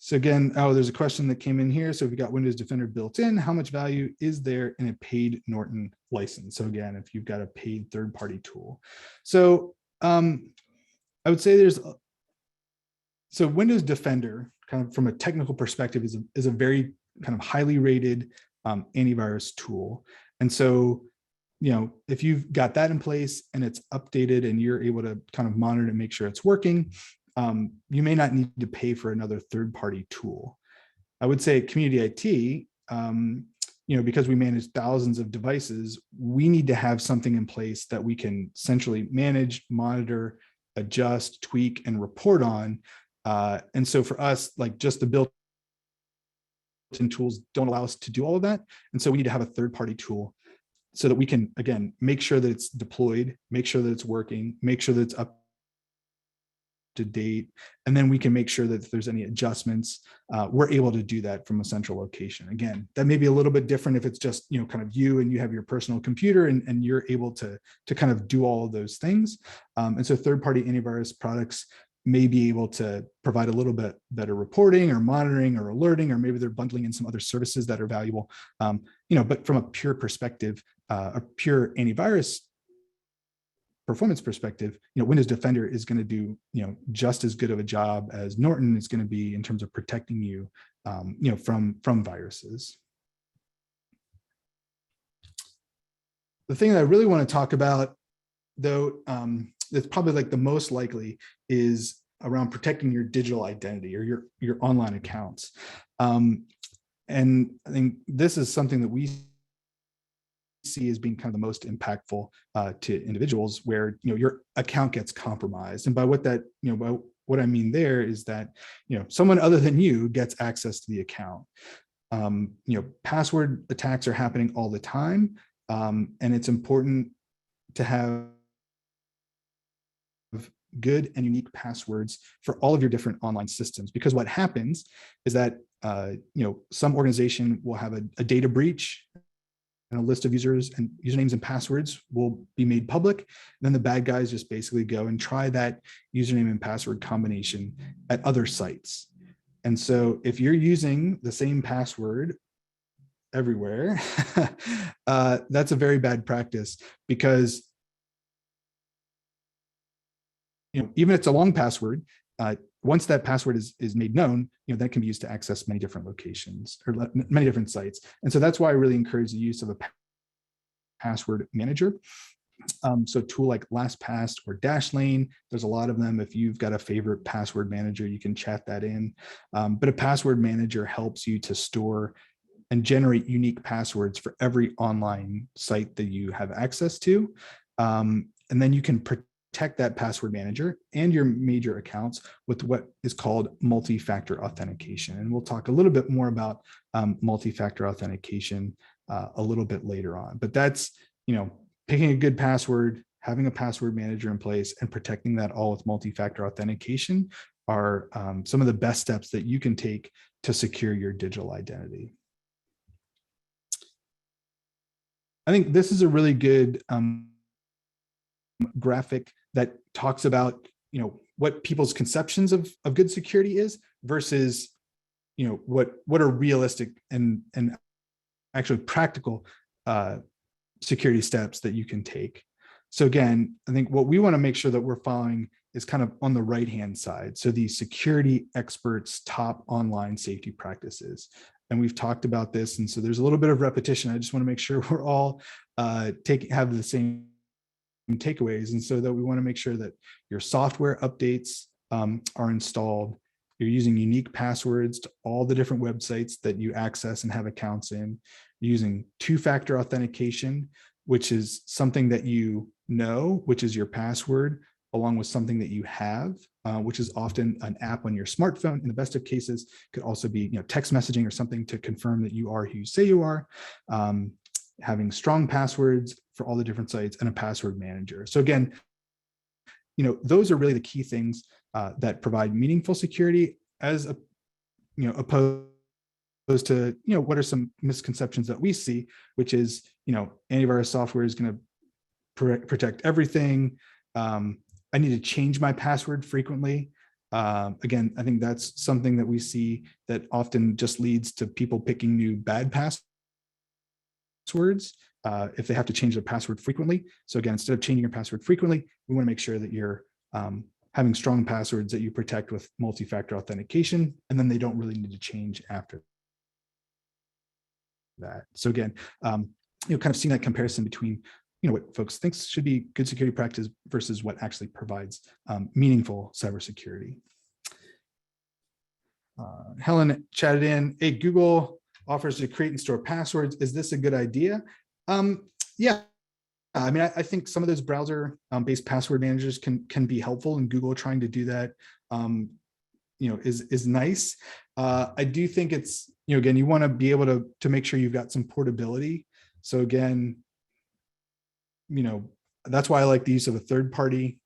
So again, there's a question that came in here. So if you got Windows Defender built in, how much value is there in a paid Norton license? So again, if you've got a paid third-party tool. So I would say so Windows Defender, kind of from a technical perspective, is a very kind of highly rated antivirus tool. And so, if you've got that in place and it's updated and you're able to kind of monitor and make sure it's working, you may not need to pay for another third-party tool. I would say at Community IT, because we manage thousands of devices, we need to have something in place that we can centrally manage, monitor, adjust, tweak, and report on. And so for us, like just the built-in tools don't allow us to do all of that. And so we need to have a third-party tool so that we can, again, make sure that it's deployed, make sure that it's working, make sure that it's up to date, and then we can make sure that if there's any adjustments, we're able to do that from a central location. Again, that may be a little bit different if it's just kind of you and you have your personal computer and you're able to kind of do all of those things. And so third-party antivirus products may be able to provide a little bit better reporting or monitoring or alerting, or maybe they're bundling in some other services that are valuable. But from a pure perspective, a pure antivirus performance perspective, Windows Defender is going to do, just as good of a job as Norton is going to be in terms of protecting you, from viruses. The thing that I really want to talk about, though, that's probably like the most likely is around protecting your digital identity or your online accounts. And I think this is something that we see as being kind of the most impactful to individuals, where your account gets compromised. And by what that, by what I mean there is that someone other than you gets access to the account. Password attacks are happening all the time, and it's important to have good and unique passwords for all of your different online systems, because what happens is that some organization will have a data breach, and a list of users and usernames and passwords will be made public. And then the bad guys just basically go and try that username and password combination at other sites. And so if you're using the same password everywhere, that's a very bad practice, because even if it's a long password, once that password is made known, that can be used to access many different locations or many different sites. And so that's why I really encourage the use of a password manager. So a tool like LastPass or Dashlane, there's a lot of them. If you've got a favorite password manager, you can chat that in. But a password manager helps you to store and generate unique passwords for every online site that you have access to. And then you can protect that password manager and your major accounts with what is called multi-factor authentication. And we'll talk a little bit more about multi-factor authentication a little bit later on. But that's, picking a good password, having a password manager in place, and protecting that all with multi-factor authentication are some of the best steps that you can take to secure your digital identity. I think this is a really good graphic that talks about, what people's conceptions of good security is versus, what are realistic and actually practical security steps that you can take. So again, I think what we want to make sure that we're following is kind of on the right-hand side. So the security experts' top online safety practices. And we've talked about this. And so there's a little bit of repetition. I just want to make sure we're all have the same takeaways. And so that we want to make sure that your software updates are installed. You're using unique passwords to all the different websites that you access and have accounts in. You're using two-factor authentication, which is something that which is your password, along with something that you have, which is often an app on your smartphone. In the best of cases, could also be text messaging or something to confirm that you are who you say you are. Having strong passwords for all the different sites, and a password manager. So again, those are really the key things that provide meaningful security, as opposed to what are some misconceptions that we see, which is antivirus software is going to protect everything. I need to change my password frequently. Again, I think that's something that we see that often just leads to people picking new bad passwords if they have to change their password frequently. So again, instead of changing your password frequently, we want to make sure that you're having strong passwords that you protect with multi-factor authentication, and then they don't really need to change after that. So again, kind of seeing that comparison between what folks think should be good security practice versus what actually provides meaningful cybersecurity. Helen chatted in, hey, Google offers to create and store passwords. Is this a good idea? Yeah, I mean, I think some of those browser-based password managers can be helpful, and Google trying to do that, is nice. I do think it's, again, you want to be able to make sure you've got some portability. So again, that's why I like the use of a third-party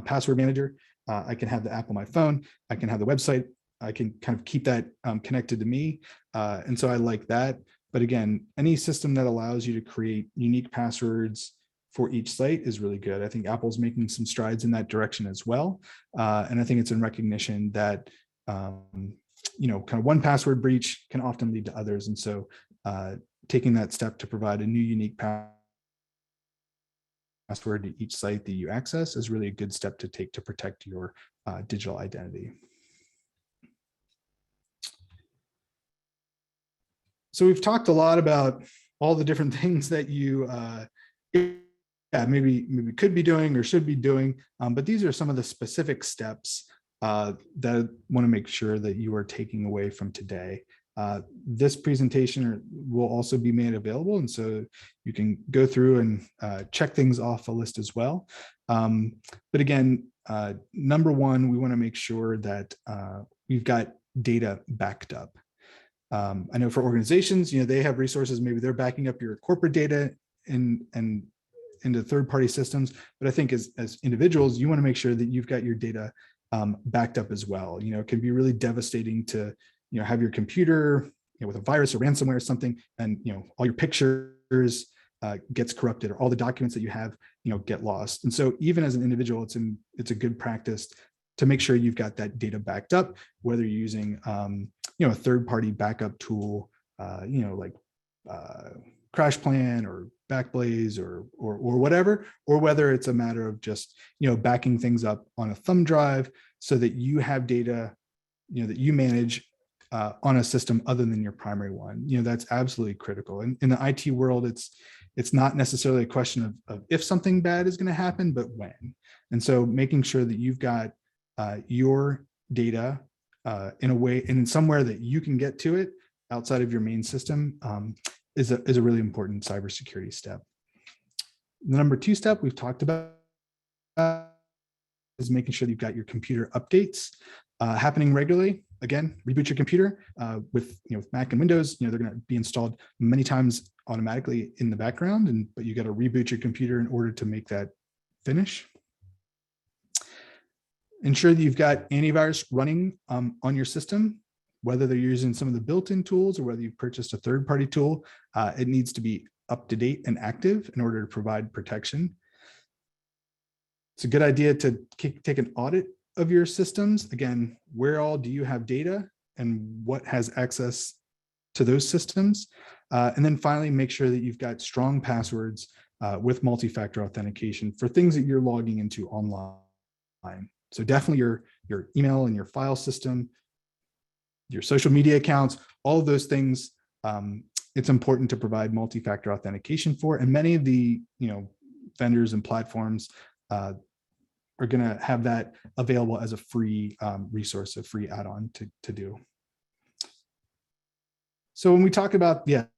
password manager. I can have the app on my phone. I can have the website. I can kind of keep that connected to me. And so I like that. But again, any system that allows you to create unique passwords for each site is really good. I think Apple's making some strides in that direction as well. And I think it's in recognition that, kind of one password breach can often lead to others. And so taking that step to provide a new unique password to each site that you access is really a good step to take to protect your digital identity. So we've talked a lot about all the different things that you maybe could be doing or should be doing, but these are some of the specific steps that I want to make sure that you are taking away from today. This presentation will also be made available, and so you can go through and check things off a list as well. But again, number one, we want to make sure that we've got data backed up. I know for organizations, they have resources, maybe they're backing up your corporate data and into third-party systems. But I think as individuals, you want to make sure that you've got your data backed up as well. It can be really devastating to have your computer with a virus or ransomware or something, and all your pictures gets corrupted, or all the documents that you have get lost. And so even as an individual, it's a good practice to make sure you've got that data backed up, whether you're using a third-party backup tool, like CrashPlan or Backblaze or whatever, or whether it's a matter of just backing things up on a thumb drive so that you have data that you manage on a system other than your primary one. That's absolutely critical. And in the IT world, it's not necessarily a question of if something bad is going to happen, but when. And so making sure that you've got your data in a way and in somewhere that you can get to it outside of your main system is a really important cybersecurity step. The number 2 step we've talked about is making sure that you've got your computer updates happening regularly. Again, reboot your computer with Mac and Windows. They're going to be installed many times automatically in the background, but you got to reboot your computer in order to make that finish. Ensure that you've got antivirus running on your system, whether they're using some of the built-in tools or whether you've purchased a third-party tool. It needs to be up to date and active in order to provide protection. It's a good idea to take an audit of your systems. Again, where all do you have data and what has access to those systems? And then finally, make sure that you've got strong passwords with multi-factor authentication for things that you're logging into online. So definitely your email and your file system, your social media accounts, all of those things, it's important to provide multi-factor authentication for. And many of the vendors and platforms are going to have that available as a free resource, a free add-on to do. So when we talk about the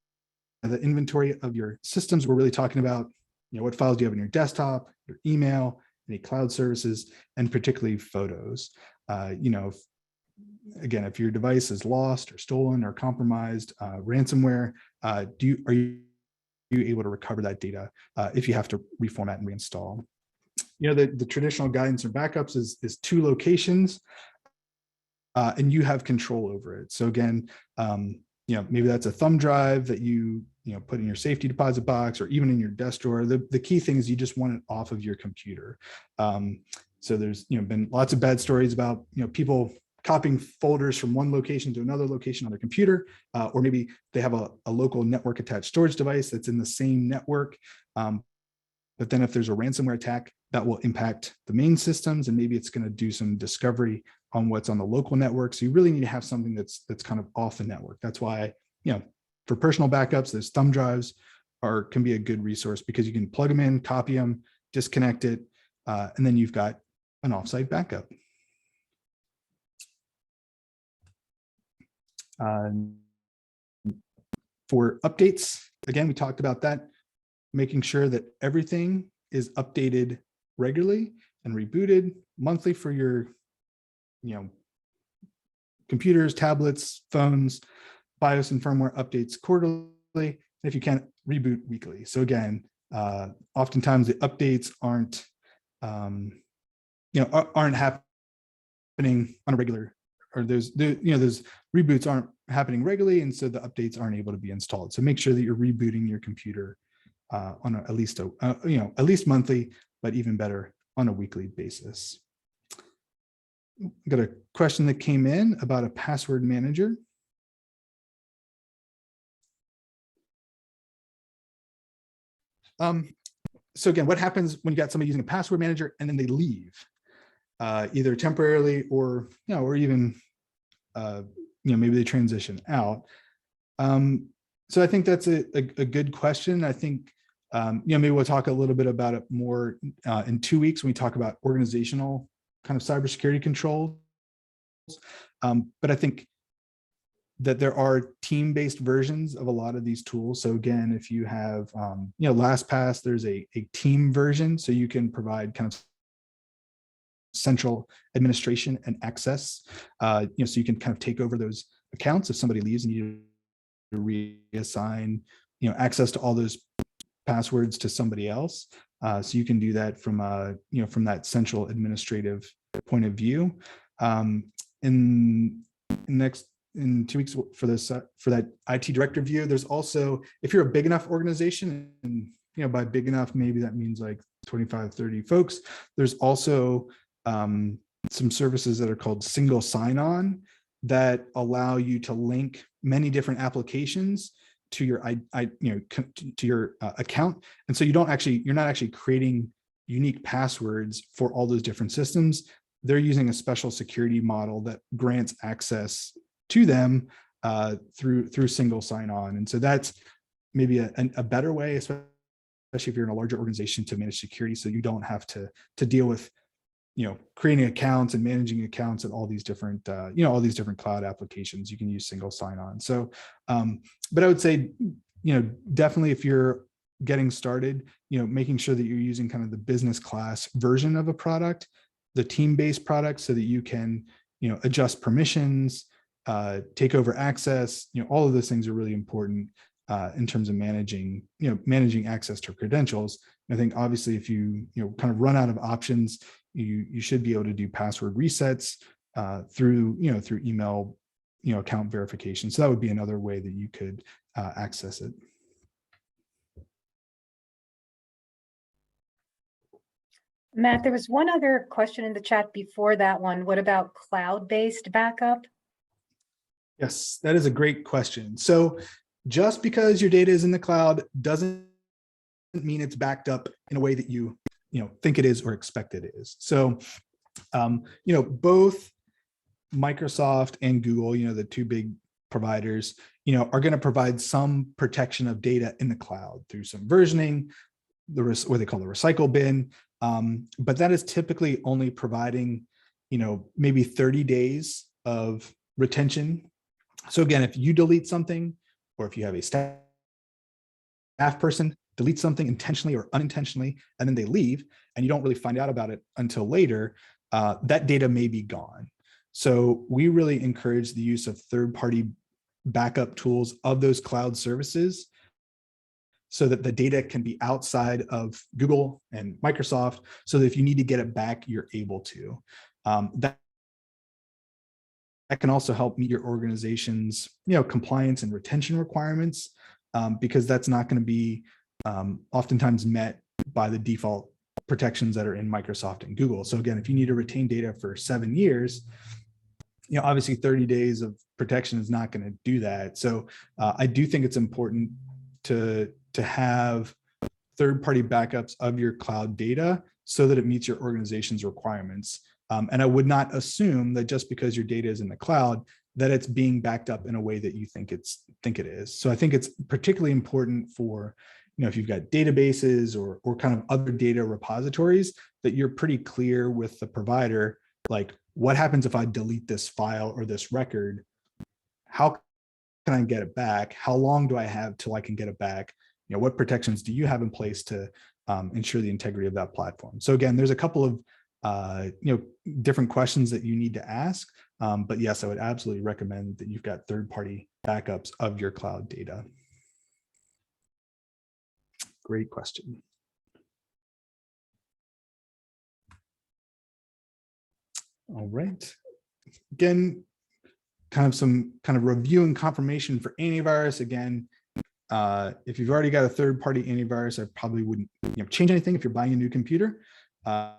inventory of your systems, we're really talking about what files do you have on your desktop, your email, any cloud services, and particularly photos. Again, if your device is lost or stolen or compromised, ransomware, are you able to recover that data if you have to reformat and reinstall? The traditional guidance or backups is 2 locations, and you have control over it. So again, maybe that's a thumb drive that you put in your safety deposit box or even in your desk drawer. The key thing is you just want it off of your computer. So there's been lots of bad stories about people copying folders from one location to another location on their computer, or maybe they have a local network attached storage device that's in the same network. But then if there's a ransomware attack, that will impact the main systems, and maybe it's going to do some discovery on what's on the local network. So you really need to have something that's kind of off the network. That's why, for personal backups, those thumb drives can be a good resource because you can plug them in, copy them, disconnect it, and then you've got an offsite backup. For updates, again, we talked about that, making sure that everything is updated regularly and rebooted monthly for your computers, tablets, phones, BIOS and firmware updates quarterly, and if you can't, reboot weekly. So again, oftentimes the updates aren't happening on a regular, or those reboots aren't happening regularly, and so the updates aren't able to be installed. So make sure that you're rebooting your computer on at least monthly, but even better on a weekly basis. Got a question that came in about a password manager. So again, what happens when you got somebody using a password manager and then they leave, either temporarily or even maybe they transition out? So I think that's a good question. I think maybe we'll talk a little bit about it more in 2 weeks when we talk about organizational kind of cybersecurity controls. But I think that there are team-based versions of a lot of these tools. So again, if you have, LastPass, there's a team version, so you can provide kind of central administration and access. So you can kind of take over those accounts if somebody leaves and you to reassign, access to all those passwords to somebody else. So you can do that from that central administrative point of view. In 2 weeks for that IT director view, there's also, if you're a big enough organization, and by big enough, maybe that means like 25, 30 folks, there's also some services that are called single sign-on that allow you to link many different applications to your account, and so you're not actually creating unique passwords for all those different systems. They're using a special security model that grants access to them through single sign-on, and so that's maybe a better way, especially if you're in a larger organization, to manage security, so you don't have to deal with creating accounts and managing accounts and all these different cloud applications. You can use single sign-on. So but I would say definitely, if you're getting started, making sure that you're using kind of the business class version of a product, the team-based product, so that you can adjust permissions, take over access. All of those things are really important in terms of managing access to credentials. And I think obviously, if you kind of run out of options, you should be able to do password resets through email account verification. So that would be another way that you could access it. Matt, there was one other question in the chat before that one. What about cloud-based backup? Yes, that is a great question. So just because your data is in the cloud doesn't mean it's backed up in a way that you think it is or expect it is. So both Microsoft and Google, the two big providers, are going to provide some protection of data in the cloud through some versioning, what they call the recycle bin. But that is typically only providing, maybe 30 days of retention. So again, if you delete something, or if you have a staff person delete something intentionally or unintentionally, and then they leave, and you don't really find out about it until later, that data may be gone. So we really encourage the use of third-party backup tools of those cloud services, so that the data can be outside of Google and Microsoft, so that if you need to get it back, you're able to. That can also help meet your organization's compliance and retention requirements, because that's not going to be oftentimes met by the default protections that are in Microsoft and Google. So again, if you need to retain data for 7 years, obviously 30 days of protection is not going to do that. So I do think it's important to have third-party backups of your cloud data so that it meets your organization's requirements. And I would not assume that just because your data is in the cloud, that it's being backed up in a way that you think it is. So I think it's particularly important for, if you've got databases or kind of other data repositories, that you're pretty clear with the provider, like, what happens if I delete this file or this record? How can I get it back? How long do I have till I can get it back? What protections do you have in place to ensure the integrity of that platform? So again, there's a couple of different questions that you need to ask. But yes, I would absolutely recommend that you've got third-party backups of your cloud data. Great question. All right. Again, some review and confirmation for antivirus. Again, if you've already got a third-party antivirus, I probably wouldn't change anything if you're buying a new computer. I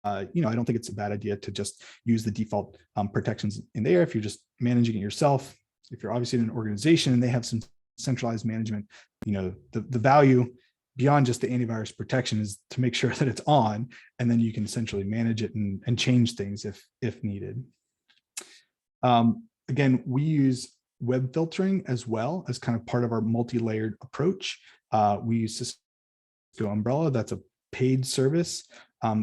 don't think it's a bad idea to just use the default protections in there if you're just managing it yourself. If you're obviously in an organization and they have some centralized management, the value beyond just the antivirus protection is to make sure that it's on, and then you can essentially manage it and change things if needed. Again, we use web filtering as well as kind of part of our multi-layered approach. We use Cisco Umbrella. That's a paid service.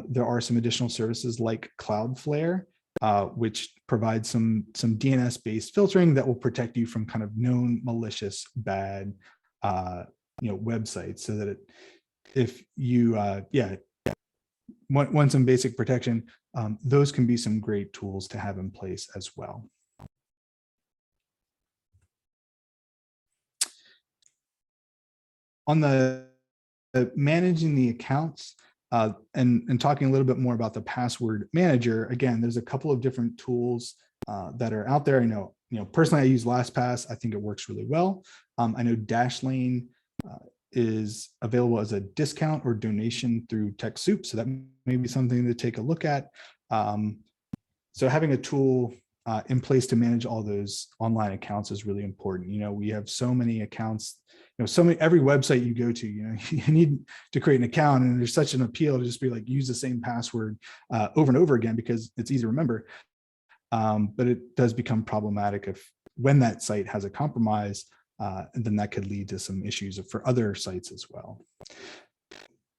There are some additional services like Cloudflare, which provides some DNS-based filtering that will protect you from kind of known malicious bad websites, so that if you want some basic protection, those can be some great tools to have in place as well. On the managing the accounts, and talking a little bit more about the password manager, again, there's a couple of different tools that are out there. I know, personally, I use LastPass. I think it works really well. I know Dashlane is available as a discount or donation through TechSoup, so that may be something to take a look at. So having a tool in place to manage all those online accounts is really important. We have so many accounts, every website you go to, you need to create an account, and there's such an appeal to just be like, use the same password over and over again because it's easy to remember. But it does become problematic when that site has a compromise, and then that could lead to some issues for other sites as well.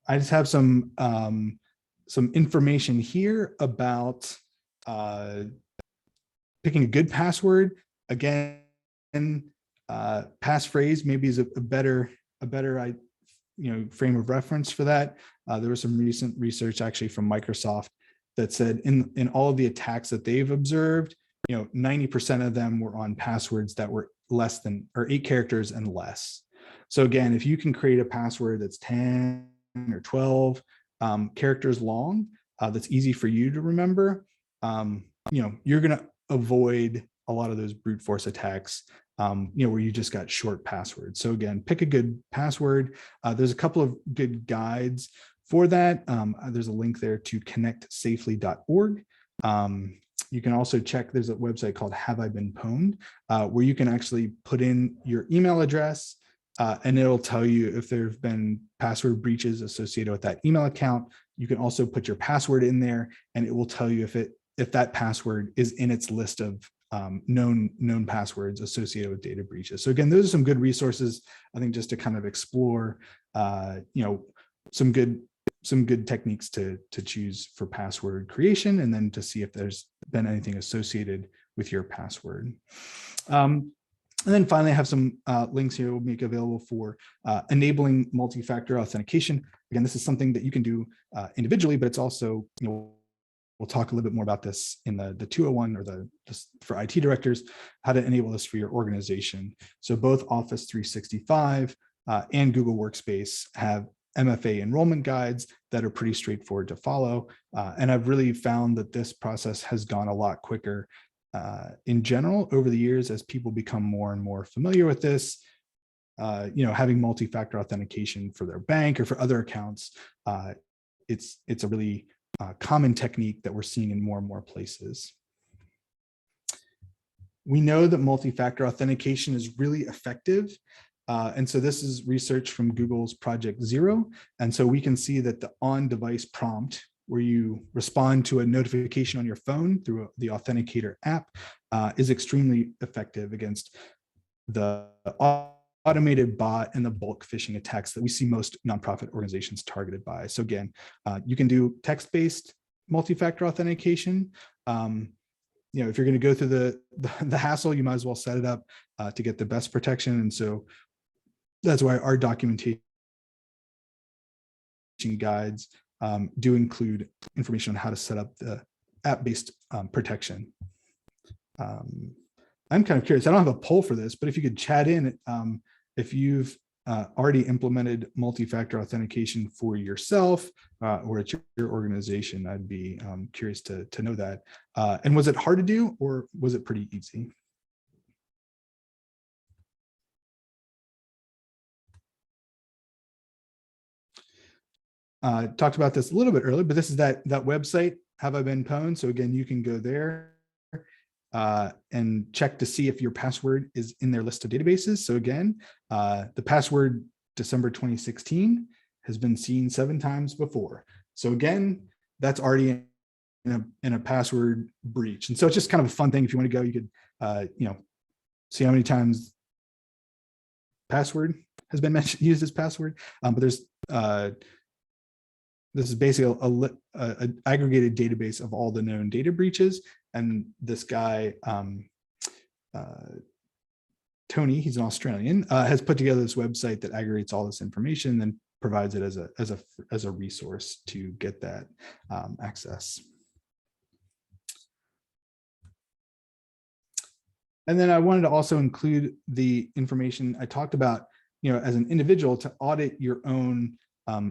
I just have some information here about picking a good password. Again, passphrase maybe is a better frame of reference for that. There was some recent research actually from Microsoft that said in all of the attacks that they've observed, 90% of them were on passwords that were less than or 8 characters and less. So again, if you can create a password that's 10 or 12 characters long, that's easy for you to remember, you're going to avoid a lot of those brute force attacks, where you just got short passwords. So again, pick a good password. There's a couple of good guides for that. There's a link there to connectsafely.org. You can also check, there's a website called Have I Been Pwned, where you can actually put in your email address, and it'll tell you if there have been password breaches associated with that email account. You can also put your password in there, and it will tell you if that password is in its list of known passwords associated with data breaches. So again, those are some good resources, I think, just to kind of explore, some good techniques to choose for password creation, and then to see if there's been anything associated with your password. And then finally, I have some links here we'll make available for enabling multi-factor authentication. Again, this is something that you can do individually, but it's also, we'll talk a little bit more about this in the 201 or just for IT directors, how to enable this for your organization. So both Office 365 and Google Workspace have MFA enrollment guides that are pretty straightforward to follow. And I've really found that this process has gone a lot quicker in general over the years as people become more and more familiar with this. Having multi-factor authentication for their bank or for other accounts, it's a really common technique that we're seeing in more and more places. We know that multi-factor authentication is really effective. And so this is research from Google's Project Zero. And so we can see that the on-device prompt, where you respond to a notification on your phone through the Authenticator app, is extremely effective against the automated bot and the bulk phishing attacks that we see most nonprofit organizations targeted by. So again, you can do text-based multi-factor authentication. If you're going to go through the hassle, you might as well set it up to get the best protection. And so that's why our documentation guides do include information on how to set up the app-based protection. I'm kind of curious, I don't have a poll for this, but if you could chat in if you've already implemented multi-factor authentication for yourself or at your organization, I'd be curious to know that. And was it hard to do, or was it pretty easy? Talked about this a little bit earlier, but this is that website, Have I Been Pwned? So again, you can go there and check to see if your password is in their list of databases. So again, the password December 2016 has been seen 7 times before. So again, that's already in a password breach. And so it's just kind of a fun thing. If you want to go, you could see how many times password has been used as password. But there's this is basically an aggregated database of all the known data breaches. And this guy, Tony, he's an Australian, has put together this website that aggregates all this information and then provides it as a resource to get that access. And then I wanted to also include the information I talked about, as an individual, to audit your own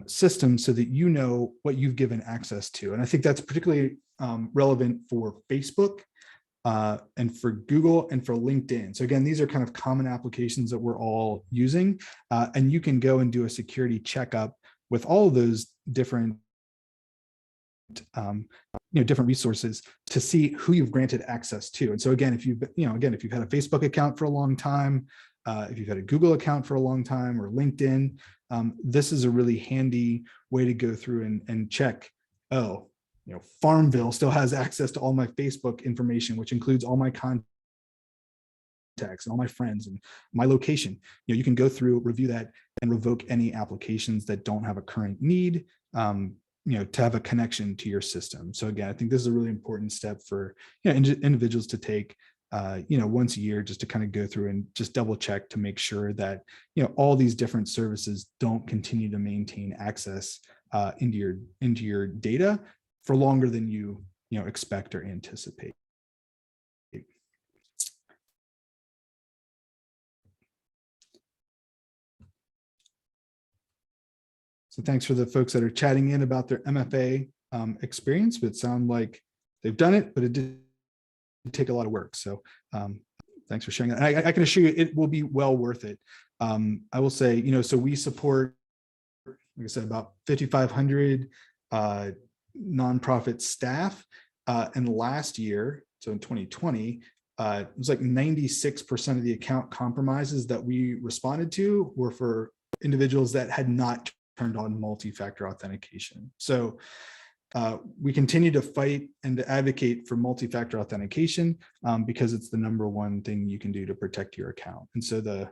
system so that you know what you've given access to. And I think that's particularly relevant for Facebook and for Google and for LinkedIn. So again, these are kind of common applications that we're all using. And you can go and do a security checkup with all of those different different resources to see who you've granted access to. And so again, if you've if you've had a Facebook account for a long time, if you've had a Google account for a long time, or LinkedIn, this is a really handy way to go through and check, oh, Farmville still has access to all my Facebook information, which includes all my contacts and all my friends and my location. You can go through, review that, and revoke any applications that don't have a current need, to have a connection to your system. So again, I think this is a really important step for individuals to take, once a year, just to kind of go through and just double check to make sure that all these different services don't continue to maintain access into your data for longer than you expect or anticipate. So thanks for the folks that are chatting in about their MFA experience, but it sounds like they've done it, but it did take a lot of work. So thanks for sharing that. And I can assure you it will be well worth it. I will say, so we support, like I said, about 5,500 nonprofit staff. And last year, so in 2020, it was like 96% of the account compromises that we responded to were for individuals that had not turned on multi-factor authentication. So we continue to fight and to advocate for multi-factor authentication because it's the #1 thing you can do to protect your account. And so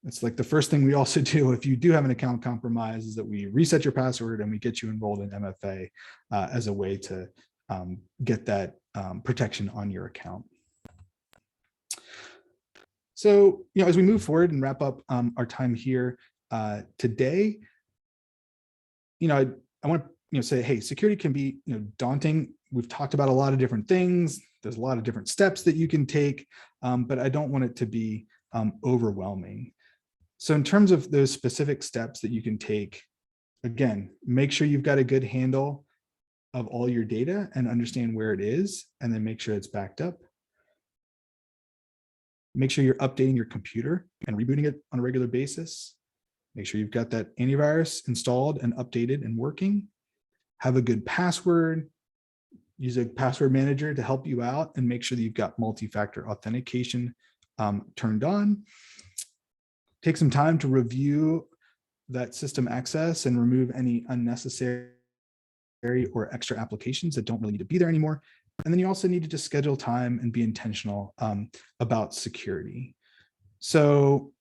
it's like the first thing we also do if you do have an account compromise is that we reset your password and we get you enrolled in MFA as a way to get that protection on your account. So, as we move forward and wrap up our time here today, I want to say, hey, security can be daunting. We've talked about a lot of different things. There's a lot of different steps that you can take, but I don't want it to be overwhelming. So in terms of those specific steps that you can take, again, make sure you've got a good handle of all your data and understand where it is, and then make sure it's backed up. Make sure you're updating your computer and rebooting it on a regular basis. Make sure you've got that antivirus installed and updated and working. Have a good password. Use a password manager to help you out and make sure that you've got multi-factor authentication turned on. Take some time to review that system access and remove any unnecessary or extra applications that don't really need to be there anymore. And then you also need to just schedule time and be intentional about security. So,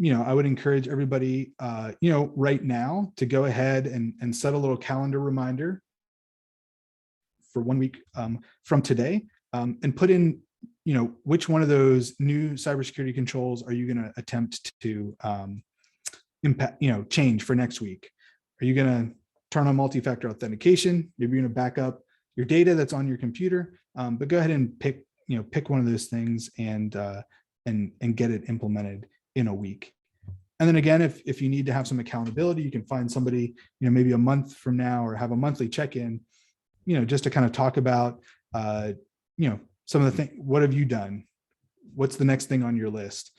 I would encourage everybody, right now to go ahead and set a little calendar reminder for 1 week from today and put in, which one of those new cybersecurity controls are you going to attempt to change for next week? Are you going to turn on multi-factor authentication? Maybe you're going to back up your data that's on your computer, but go ahead and pick one of those things and get it implemented in a week. And then again, if you need to have some accountability, you can find somebody, maybe a month from now, or have a monthly check-in, just to kind of talk about, some of the things. What have you done? What's the next thing on your list?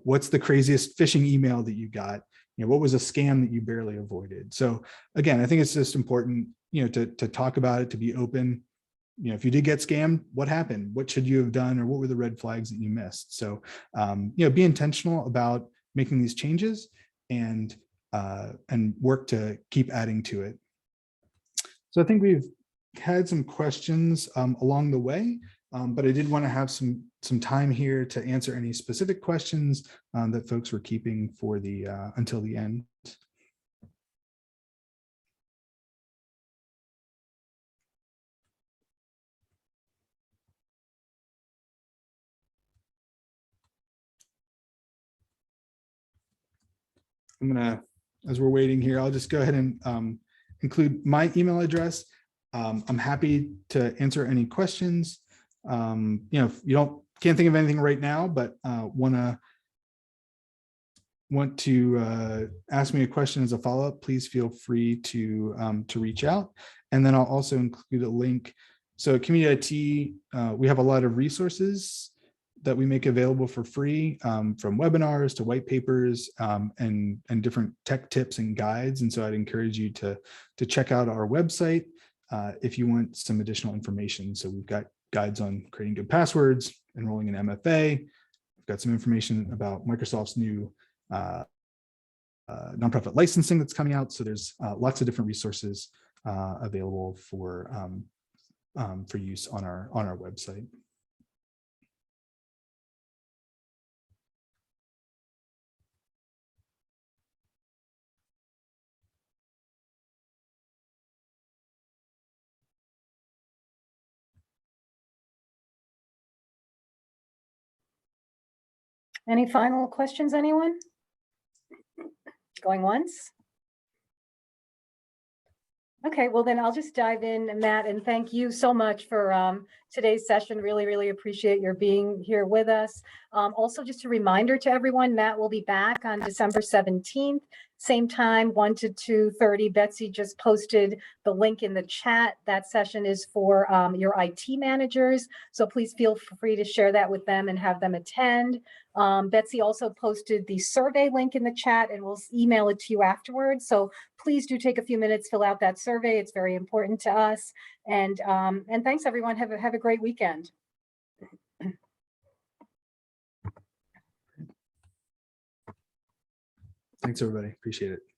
What's the craziest phishing email that you got? What was a scam that you barely avoided? So again, I think it's just important, to talk about it, to be open. If you did get scammed, what happened? What should you have done? Or what were the red flags that you missed? So, be intentional about making these changes and work to keep adding to it. So I think we've had some questions along the way, but I did want to have some time here to answer any specific questions that folks were keeping for the until the end. I'm gonna, as we're waiting here, I'll just go ahead and include my email address. I'm happy to answer any questions. If you can't think of anything right now, but want to ask me a question as a follow-up, please feel free to reach out. And then I'll also include a link. So at Community IT, we have a lot of resources that we make available for free, from webinars to white papers and different tech tips and guides. And so I'd encourage you to check out our website. if you want some additional information. So we've got guides on creating good passwords, enrolling in MFA. We've got some information about Microsoft's new nonprofit licensing that's coming out. So there's lots of different resources available for use on our website. Any final questions, anyone? Going once? Okay, well then I'll just dive in, Matt, and thank you so much for today's session. Really, really appreciate your being here with us. Also, just a reminder to everyone, Matt will be back on December 17th, same time, 1 to 2:30. Betsy just posted the link in the chat. That session is for your IT managers, so please feel free to share that with them and have them attend. Betsy also posted the survey link in the chat, and we'll email it to you afterwards. So please do take a few minutes, fill out that survey. It's very important to us. And thanks, everyone. Have a great weekend. Thanks, everybody. Appreciate it.